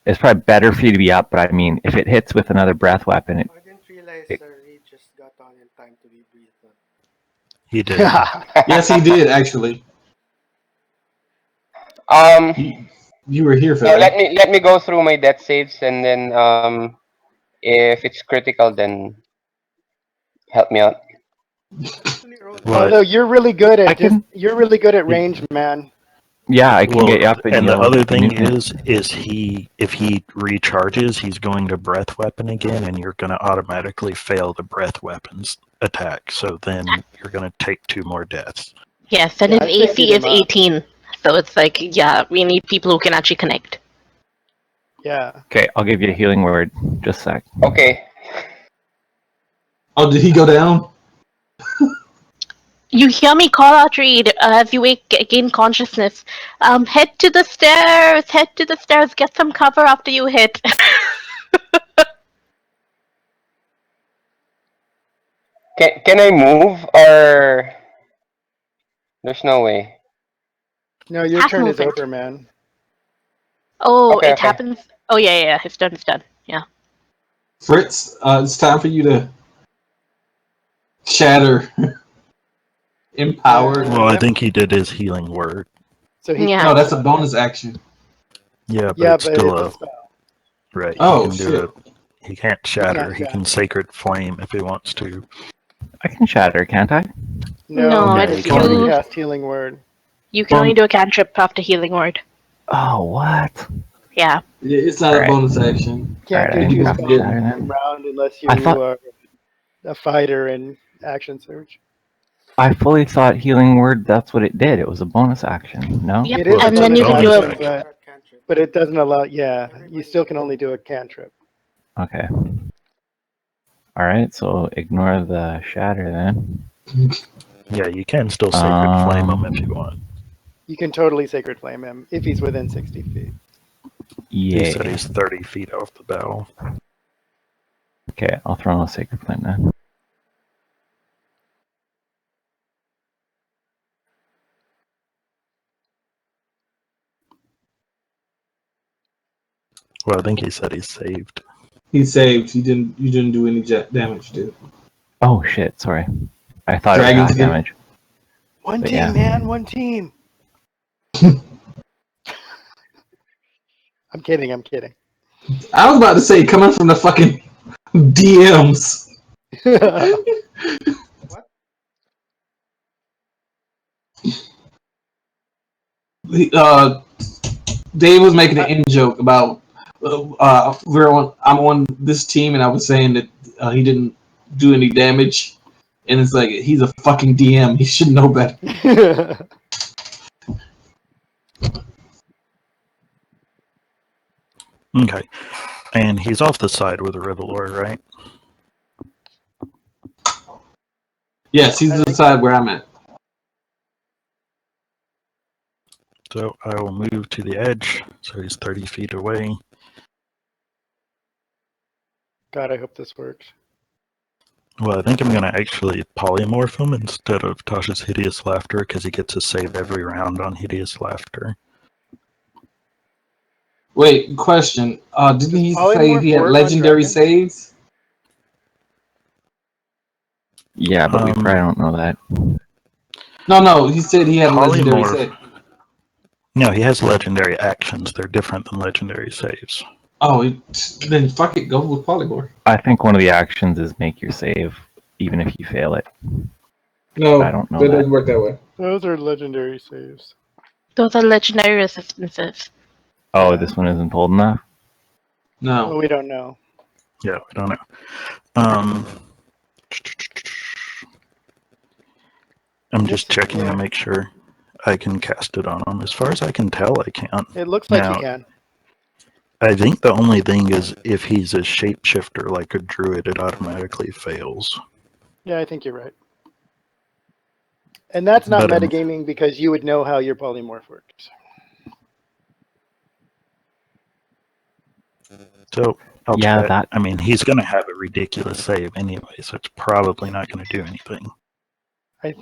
It's probably better for you to be up, but I mean, if it hits with another breath weapon, I didn't realize Reed just got on in time to be breathed on. He did. Yes, he did, actually. You were here for So that. let me go through my death saves, and then if it's critical, then help me out. Although you're really good at can- you're really good at range, man. yeah, I can get you up. And the you'll other thing nuke it. is if he recharges, he's going to breath weapon again, and you're going to automatically fail the breath weapons attack. So then you're going to take 2 more deaths. Yes, and Yeah, his I think AC him is up. 18. So it's like, yeah, we need people who can actually connect. Yeah. Okay, I'll give you a healing word. Just a sec. Okay. Oh, did he go down? You hear me call out, Reed, as you gain consciousness. Head to the stairs, get some cover after you hit. Can I move, or there's no way? No, your Half turn is movement. over, man. Oh, Okay, it okay. happens. Oh, yeah, it's done. Yeah. Fritz, it's time for you to shatter. Empowered. Well, I think he did his healing word. So he Yeah. No, that's a bonus action. Yeah, but yeah, it's but still it's a a spell. right. Oh, he can do shit. it. He can't shatter. He shatter. can sacred flame if he wants to. I can shatter, can't I? No, No, because it's you already you. cast healing word. You can only do a cantrip after healing word. Oh, what? Yeah. It's not a Alright. bonus action. Can't Alright, do I two cast spells in Shatter the then. same round unless you I thought- are a fighter in action surge. I fully thought Healing Word, that's what it did. It was a bonus action, no? Yep. It is And a then bonus you can do action, a but it doesn't allow. Yeah, you still can only do a cantrip. Okay. Alright, so ignore the Shatter then. Yeah, you can still Sacred Flame him if you want. You can totally Sacred Flame him if he's within 60 feet. He said Yay. he's 30 feet off the battle. Okay, I'll throw in a Sacred Flame then. Well, I think he said he's saved. He saved. You didn't do any damage, dude. Oh shit, sorry. I thought Dragons it was half get- damage. One But team, yeah. man, one team. I'm kidding. I'm kidding. I was about to say, coming from the fucking DMs. What? Dave was making an in joke about I'm on this team, and I was saying that he didn't do any damage, and it's like he's a fucking DM. He should know better. Okay. And he's off the side with a Revelor, right? Yes, he's the side where I'm at. So I will move to the edge, so he's 30 feet away. God, I hope this works. Well, I think I'm going to actually polymorph him instead of Tasha's Hideous Laughter, because he gets to save every round on Hideous Laughter. Wait, question. Didn't he say polymorph he had work on legendary dragons? saves? Yeah, but we Um, probably don't know that. No, he said he had legendary Polymorph. saves. No, he has legendary actions. They're different than legendary saves. Oh, then fuck it, go with polymorph. I think one of the actions is make your save, even if you fail it. No, I don't know that that. doesn't work that way. Those are legendary saves. those are legendary resistances. Oh, Yeah. this one isn't old enough? No. Well, we don't know. Yeah, we don't know. I'm just This- checking yeah. to make sure I can cast it on him. As far as I can tell, I can. It looks like Now, you can. I think the only thing is if he's a shapeshifter like a druid, it automatically fails. Yeah, I think you're right. And that's not But, metagaming because you would know how your polymorph works. So I'll Yeah, try. that- I mean, he's going to have a ridiculous save anyway, so it's probably not going to do anything.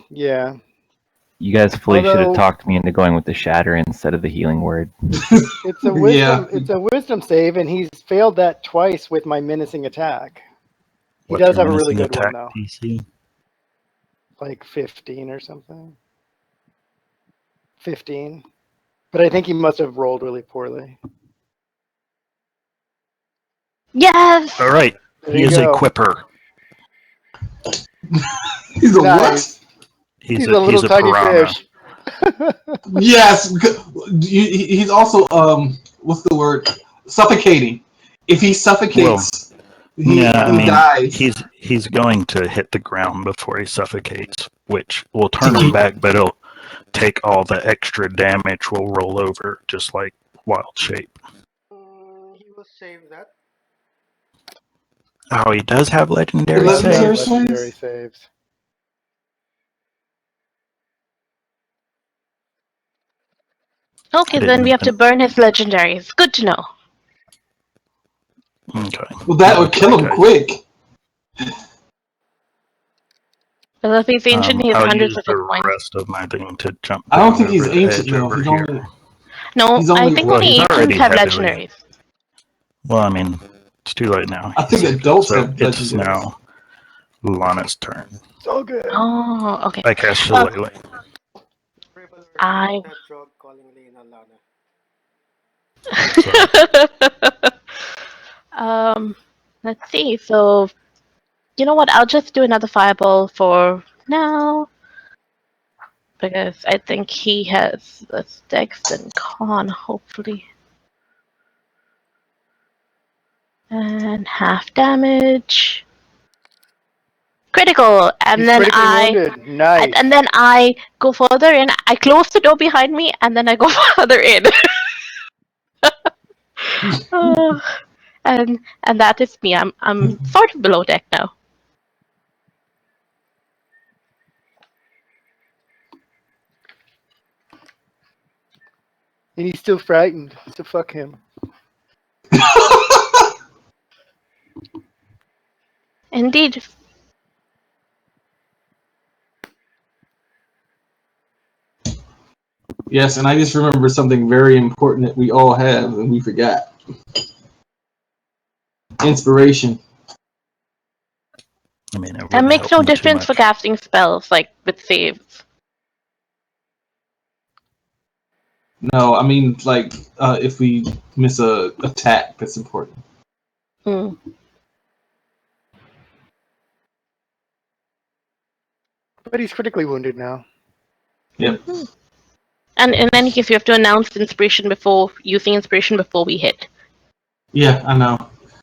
Yeah. You guys fully should Although- have talked me into going with the Shatter instead of the Healing Word. It's a wisdom. Yeah. It's a wisdom save, and he's failed that twice with my menacing attack. He What's does your have a really menacing good one attack though, DC? like 15 or something. 15, but I think he must have rolled really poorly. Yes! All right, There he you is a go. quipper. He's a Nice. He's a little a tiny piranha. fish. what? Yes. He's also what's the word? Suffocating. If he suffocates, he dies. he's going to hit the ground before he suffocates, which will turn him back, but it'll take all the extra damage. Will roll over, just like Wild Shape. He will save that. Oh, he does have legendary Legendary saves. Legendary saves. Okay, I then didn't we have to even- burn his legendaries. Good to know. Okay. Well, that would kill him Okay. quick. Because if he's ancient, he has I'll hundreds use of hit the points. rest of my thing to jump. I don't down think he's over the ancient edge though. over He's here. only No, He's I only- think Well, only he's already ancients have heavily- legendaries. Well, I mean, it's too late now. I think He's- adults so have it's legendaries. now Lana's turn. So good. Oh, okay. I cast Shillelagh. I- That drug calling Lena Lana. Let's see. So, you know what? I'll just do another fireball for now. Because I think he has less dex than Con, hopefully. And half damage. Critical. And He's then critically wounded. Nice. and then I go further in. I close the door behind me, and then I go further in. Oh, and that is me. I'm sort of below deck now. And he's still frightened. So fuck him. Indeed. Yes, and I just remember something very important that we all have and we forgot. Inspiration. I mean, it That wouldn't makes help no me too difference for much. casting spells, like with saves. No, I mean like if we miss a attack, that's important. Hmm. But he's critically wounded now. Yep. And in any case, you have to announce inspiration before using inspiration before we hit. Yeah, I know.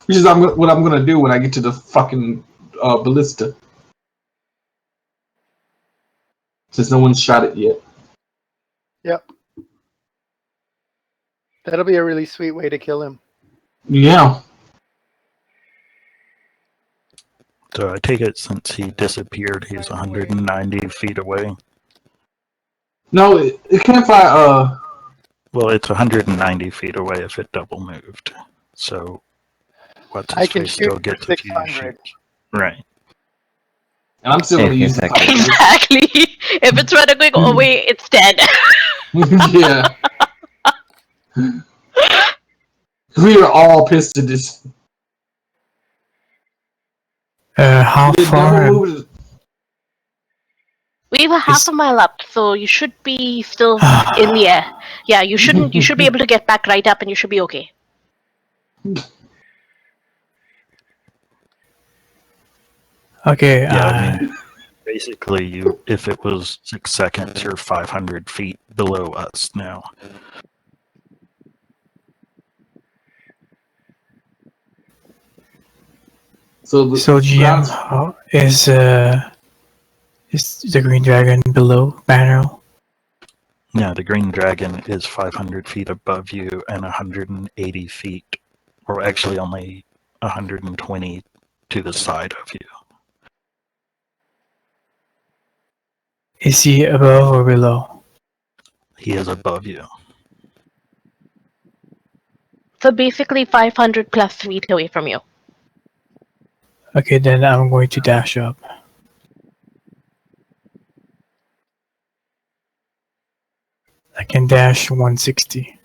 Which is what I'm gonna do when I get to the fucking ballista. Since no one's shot it yet. Yep. That'll be a really sweet way to kill him. Yeah. So I take it since he disappeared, he's 190 feet away. No, it can't fly. Well, it's 190 feet away if it double moved. So what's I his can face shoot still for gets a few 600. shots. Right. And I'm still gonna use the Exactly. Exactly. If it's running away, it's dead. Yeah. We were all pissed at this. How The far? double move is- We have a half a mile up, so you should be still in the air. Yeah, you shouldn't. You should be able to get back right up, and you should be okay. Okay. Yeah, I mean, basically, if it was 6 seconds, you're 500 feet below us now. So the So GM, grounds- is the green dragon below Bannerl? Yeah, the green dragon is 500 feet above you and 180 feet, or actually only 120 to the side of you. Is he above or below? He is above you. So basically, 500 plus feet away from you. Okay, then I'm going to dash up. I can dash 160.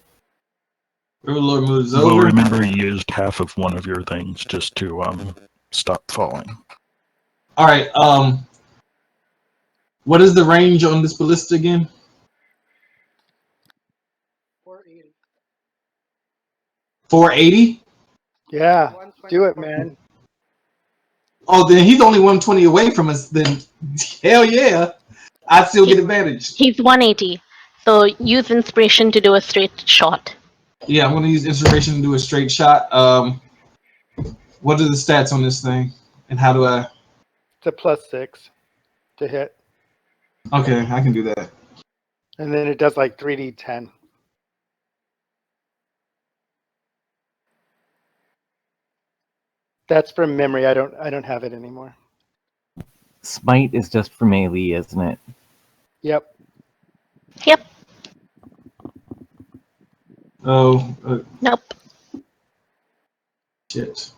Overlord moves Well, over. remember you used half of one of your things just to stop falling. All right. What is the range on this ballista again? 480. 480. Yeah. 120. Do it, man. Oh, then he's only 120 away from us. Then hell yeah, I still get advantage. He's 180. So use inspiration to do a straight shot. Yeah, I'm gonna use inspiration to do a straight shot. What are the stats on this thing, and how do I? It's a +6 to hit. Okay, I can do that. And then it does like 3d10. That's from memory. I don't have it anymore. Smite is just for melee, isn't it? Yep. Yep. Oh, Nope. shit.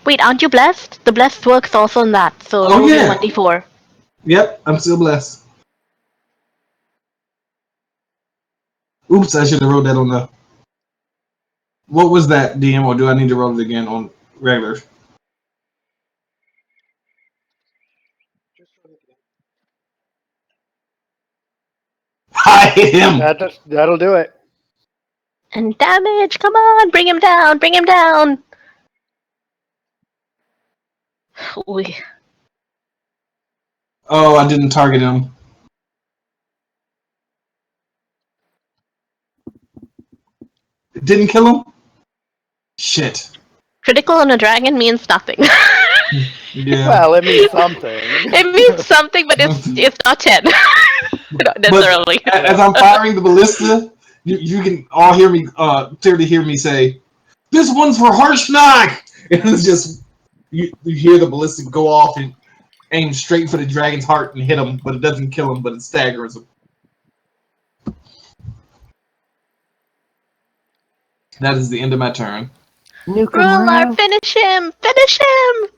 Wait, aren't you blessed? The blessed works also on that. So Oh, roll yeah. 1d4. Yep, I'm still blessed. Oops, I should have rolled that on the. What was that, DM, or do I need to roll it again on regular? Just roll it again. I hit him. That'll do it. And damage! Come on! Bring him down! Bring him down! Ooh. Oh, I didn't target him. It didn't kill him? Shit. Critical on a dragon means nothing. Yeah. Well, it means something. It means something, but it's not 10. Not But necessarily. as I'm firing the ballista, you can all hear me clearly hear me say, "This one's for Harshnag!" And it's just you hear the ballistic go off and aim straight for the dragon's heart and hit him, but it doesn't kill him, but it staggers him. That is the end of my turn. Nuke 'em, Rular, Rev. finish him! Finish him!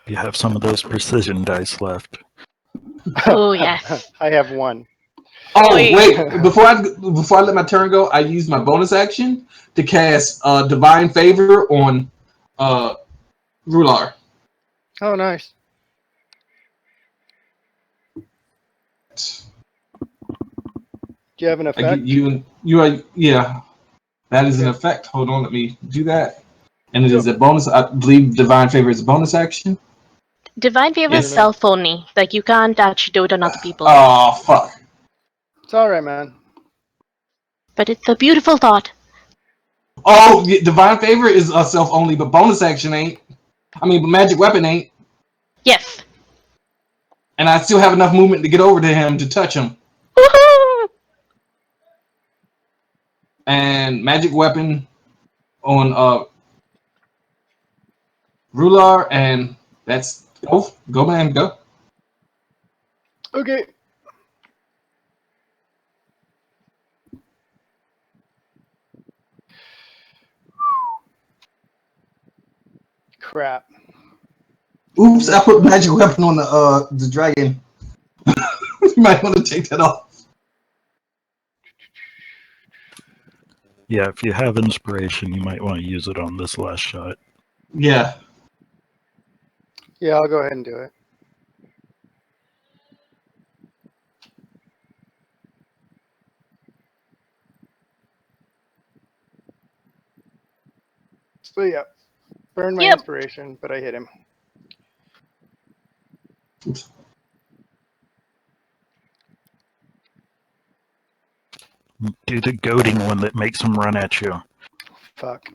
You have some of those precision dice left. Oh, yes. I have one. Oh Wait. wait! Before I let my turn go, I used my bonus action to cast Divine Favor on Rular. Oh, nice. Do you have an effect? You are yeah. That is an effect. Hold on, let me do that. And it is a bonus. I believe Divine Favor is a bonus action. Divine Favor is Yes. self-only. Like, you can't actually do it on other people. Oh fuck! It's all right, man. But it's a beautiful thought. Oh, Divine Favor is self only, but bonus action ain't. I mean, but Magic Weapon ain't. Yes. And I still have enough movement to get over to him to touch him. Woohoo! And Magic Weapon on Rular, and that's go man, go. Okay. Crap. Oops, I put Magic Weapon on the dragon. You might want to take that off. Yeah, if you have inspiration, you might want to use it on this last shot. Yeah. Yeah, I'll go ahead and do it. So yeah, burn my Yep. inspiration, but I hit him. Oops. Do the goading one that makes him run at you. Fuck.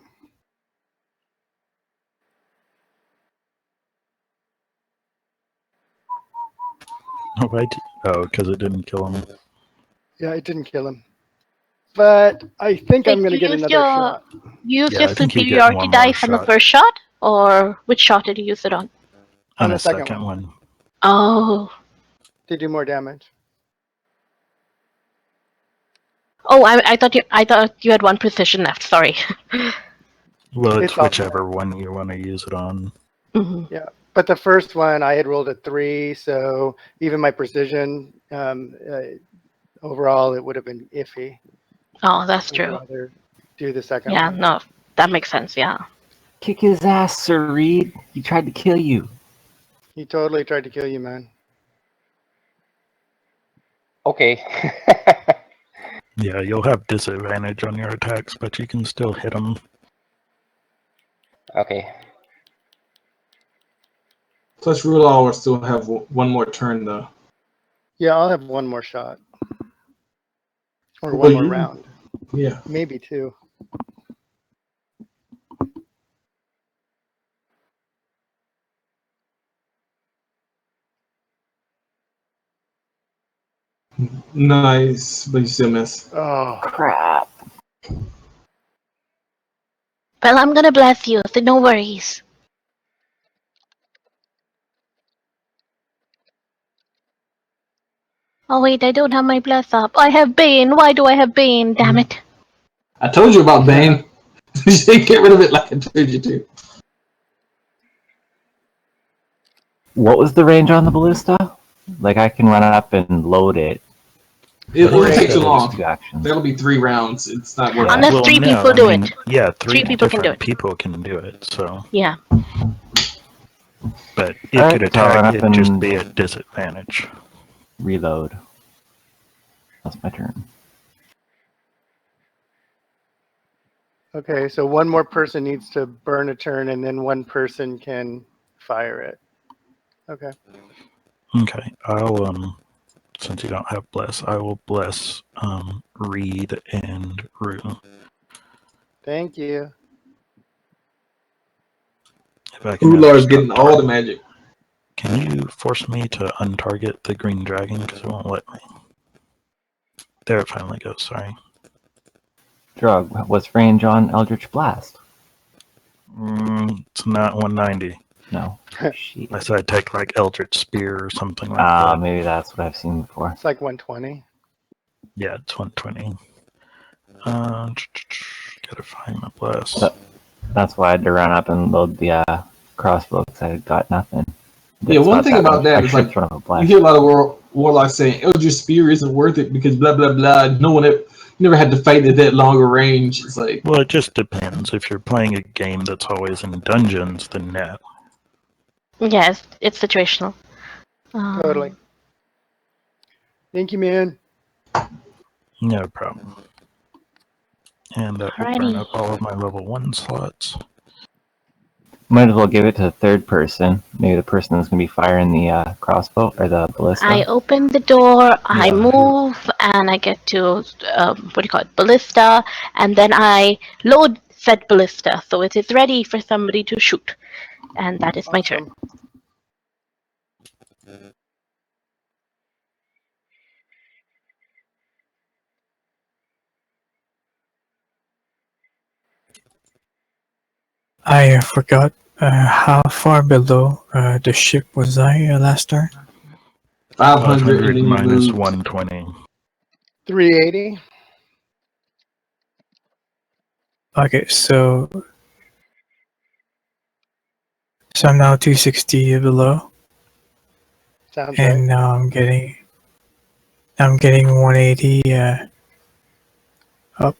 Oh, because it didn't kill him. Yeah, it didn't kill him. But I think I'm going to get another shot. You used Yeah, your I think you get superiority one more dice on the shot. first shot? Or which shot did you use it on? On On the the second second one. Oh. To do more damage. Oh, I thought you had one precision left. Sorry. Well, it's It's all- whichever one you want to use it on. Mhm. But the first one, I had rolled a 3, so even my precision, overall, it would have been iffy. Oh, that's I'd true. rather do the second Yeah, one. no, that makes sense. Yeah. Kick his ass, Sir Reed. He tried to kill you. He totally tried to kill you, man. Okay. Yeah, you'll have disadvantage on your attacks, but you can still hit him. Okay. Plus, Rular will still have one more turn though. Yeah, I'll have one more shot. Or Well, one more you- round. Yeah. Maybe 2. Nice, but you still miss. Oh, Crap. Well, I'm gonna bless you, so no worries. Oh wait, I don't have my bless up. I have Bane. Why do I have Bane? Damn it. I told you about Bane. You should get rid of it like I told you to. What was the range on the ballista? Like, I can run up and load it. It won't Right. take too Those long. 2 actions. That'll be 3 rounds. It's not worth Unless it. three people do it. Yeah, three people can do different it. people can do it. So, Yeah. but it Alright, could so I'll run attack. up It'd just and- be at disadvantage. Reload. That's my turn. okay. So one more person needs to burn a turn, and then one person can fire it. Okay. Okay, I'll Since you don't have bless, I will bless Reed and Rue. Thank you. If I can Ular ever is stop getting all the magic. Can you force me to untarget the green dragon? Because it won't let me. There it finally goes, sorry. Drug, what's range on Eldritch Blast? It's not 190. No. Shit. Unless I take like Eldritch Spear or something like that. Maybe that's what I've seen before. It's like 120. Yeah, it's 120. Gotta find my bless. That's why I had to run up and load the crossbow because I got nothing. Yeah, one thing about that is like you hear a lot of warlocks saying Eldritch Spear isn't worth it because blah blah blah. No one never had to fight at that longer range. It's like, well, it just depends. If you're playing a game that's always in dungeons, then no. Yes, it's situational. Totally. Thank you, man. No problem. And that will burn up all of my level 1 slots. Might as well give it to the third person. Maybe the person that's going to be firing the crossbow or the ballista. I open the door, I move, and I get to, ballista, and then I load said ballista, so it is ready for somebody to shoot. And that is my turn. I forgot how far below the ship was I last turn? 500 and then minus you moved. 120. 380. Okay, so I'm now 260 below, Sounds and right. now I'm getting 180 up.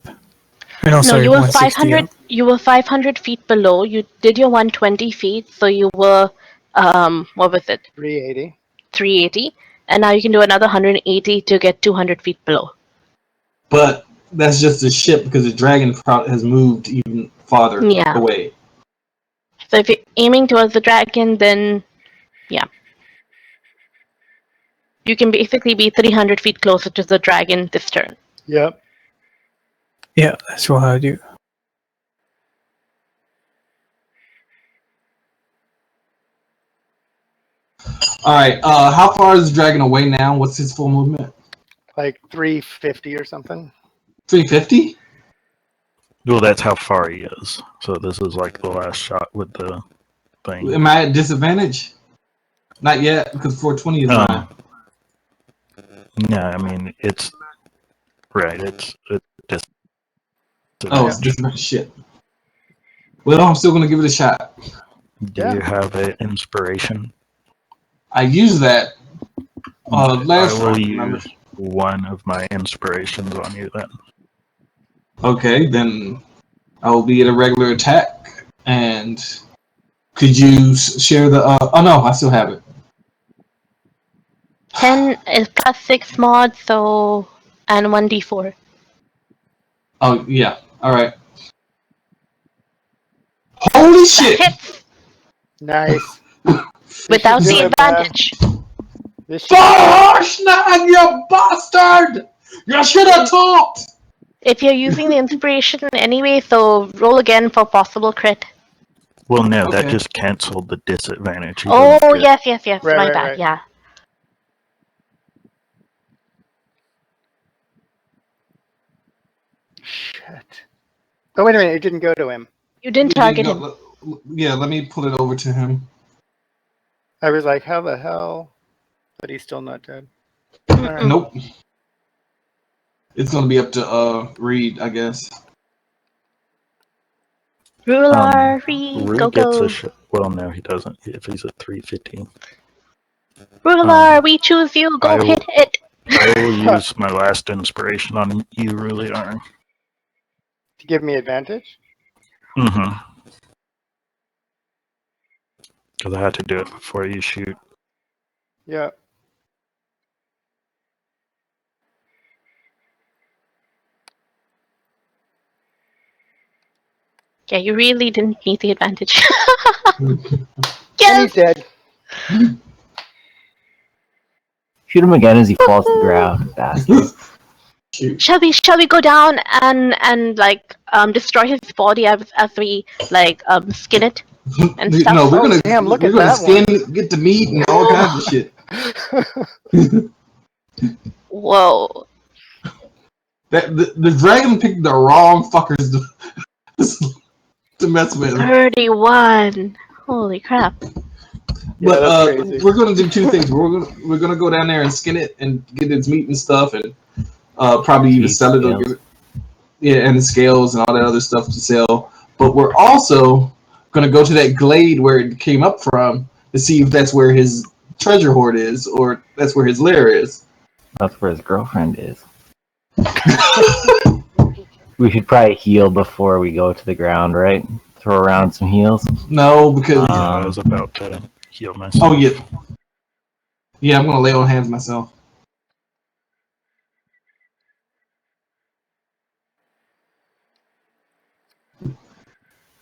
No, sorry, you were 160 500. up. You were 500 feet below. You did your 120 feet, so you were what was it? 380. 380, and now you can do another 180 to get 200 feet below. But that's just the ship because the dragon has moved even farther away. So if you're aiming towards the dragon, then yeah. You can basically be 300 feet closer to the dragon this turn. Yep. Yeah, that's what I do. Alright, how far is the dragon away now? What's his full movement? Like 350 or something. 350? Well, that's how far he is. So this is like the last shot with the thing. Am I at disadvantage? Not yet, because 420 is mine. No, I mean, it's... Right, it's just... Oh, it's different shit. Well, I'm still going to give it a shot. Do you have an inspiration? I used that last I will time, remember? use one of my inspirations on you then. Okay, then I will be at a regular attack. And could you share the... oh no, I still have it. 10 is plus 6 mod, so... and 1d4. Oh, yeah. Alright. Holy shit! Hits! Nice. Without do the it, advantage. Forshnag, you bastard! You should have talked! If you're using the inspiration anyway, so roll again for possible crit. Well, no, that just canceled the disadvantage. You Oh, don't get- yes. Right, My right, bad, right. yeah. Shit. Oh, wait a minute. It didn't go to him. You didn't target him. Yeah, let me pull it over to him. I was like, how the hell? But he's still not dead. Mm-mm. Nope. It's gonna be up to Reed, I guess. Ruler, Rue gets a shot. Well, no, he doesn't. If he's at 350. Ruler, we choose you. Go hit it. I will use my last inspiration on you, Ruliar. To give me advantage? Mm-hmm. Because I had to do it before you shoot. Yeah. Yeah, you really didn't need the advantage. And he's dead. Shoot him again as he falls to the ground, bastard. Shoot. Shall we go down and like destroy his body as we like skin it and stuff? No, we're Oh, gonna damn, look we're at gonna that skin, get the meat and all kinds of shit. Whoa. The dragon picked the wrong fuckers to mess with. 31. Holy crap. But that's crazy. we're gonna do two things. We're gonna go down there and skin it and get its meat and stuff, and probably even Meat, sell it. Or scales. give it, yeah, and the scales and all that other stuff to sell. But we're also gonna go to that glade where it came up from to see if that's where his treasure hoard is, or that's where his lair is. That's where his girlfriend is. We should probably heal before we go to the ground, right? Throw around some heals. No, because I was about to heal myself. oh yeah, I'm gonna lay on hands myself.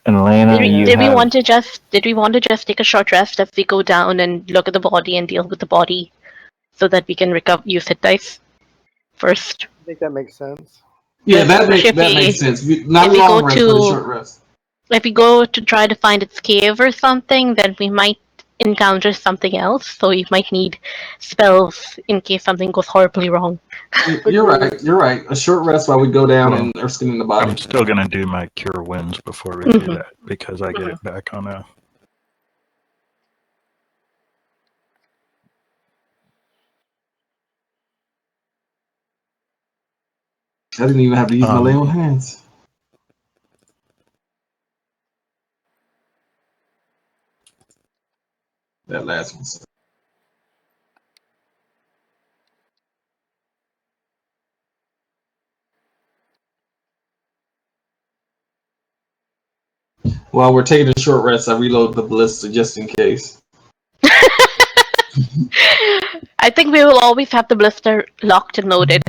And Elena, Did we want to just take a short rest as we go down and look at the body and deal with the body, so that we can use hit dice first? I think that makes sense. Yeah, that Especially makes sense. Not if we long go rest, to- but a short rest. If we go to try to find its cave or something, then we might encounter something else. So we might need spells in case something goes horribly wrong. You're right. A short rest while we go down Well, and are skinning the body. I'm still gonna do my cure wounds before we do that because I get it back on a. I didn't even have to use my lay on hands. That last one. While we're taking a short rest, I reload the ballista just in case. I think we will always have the blister locked and loaded.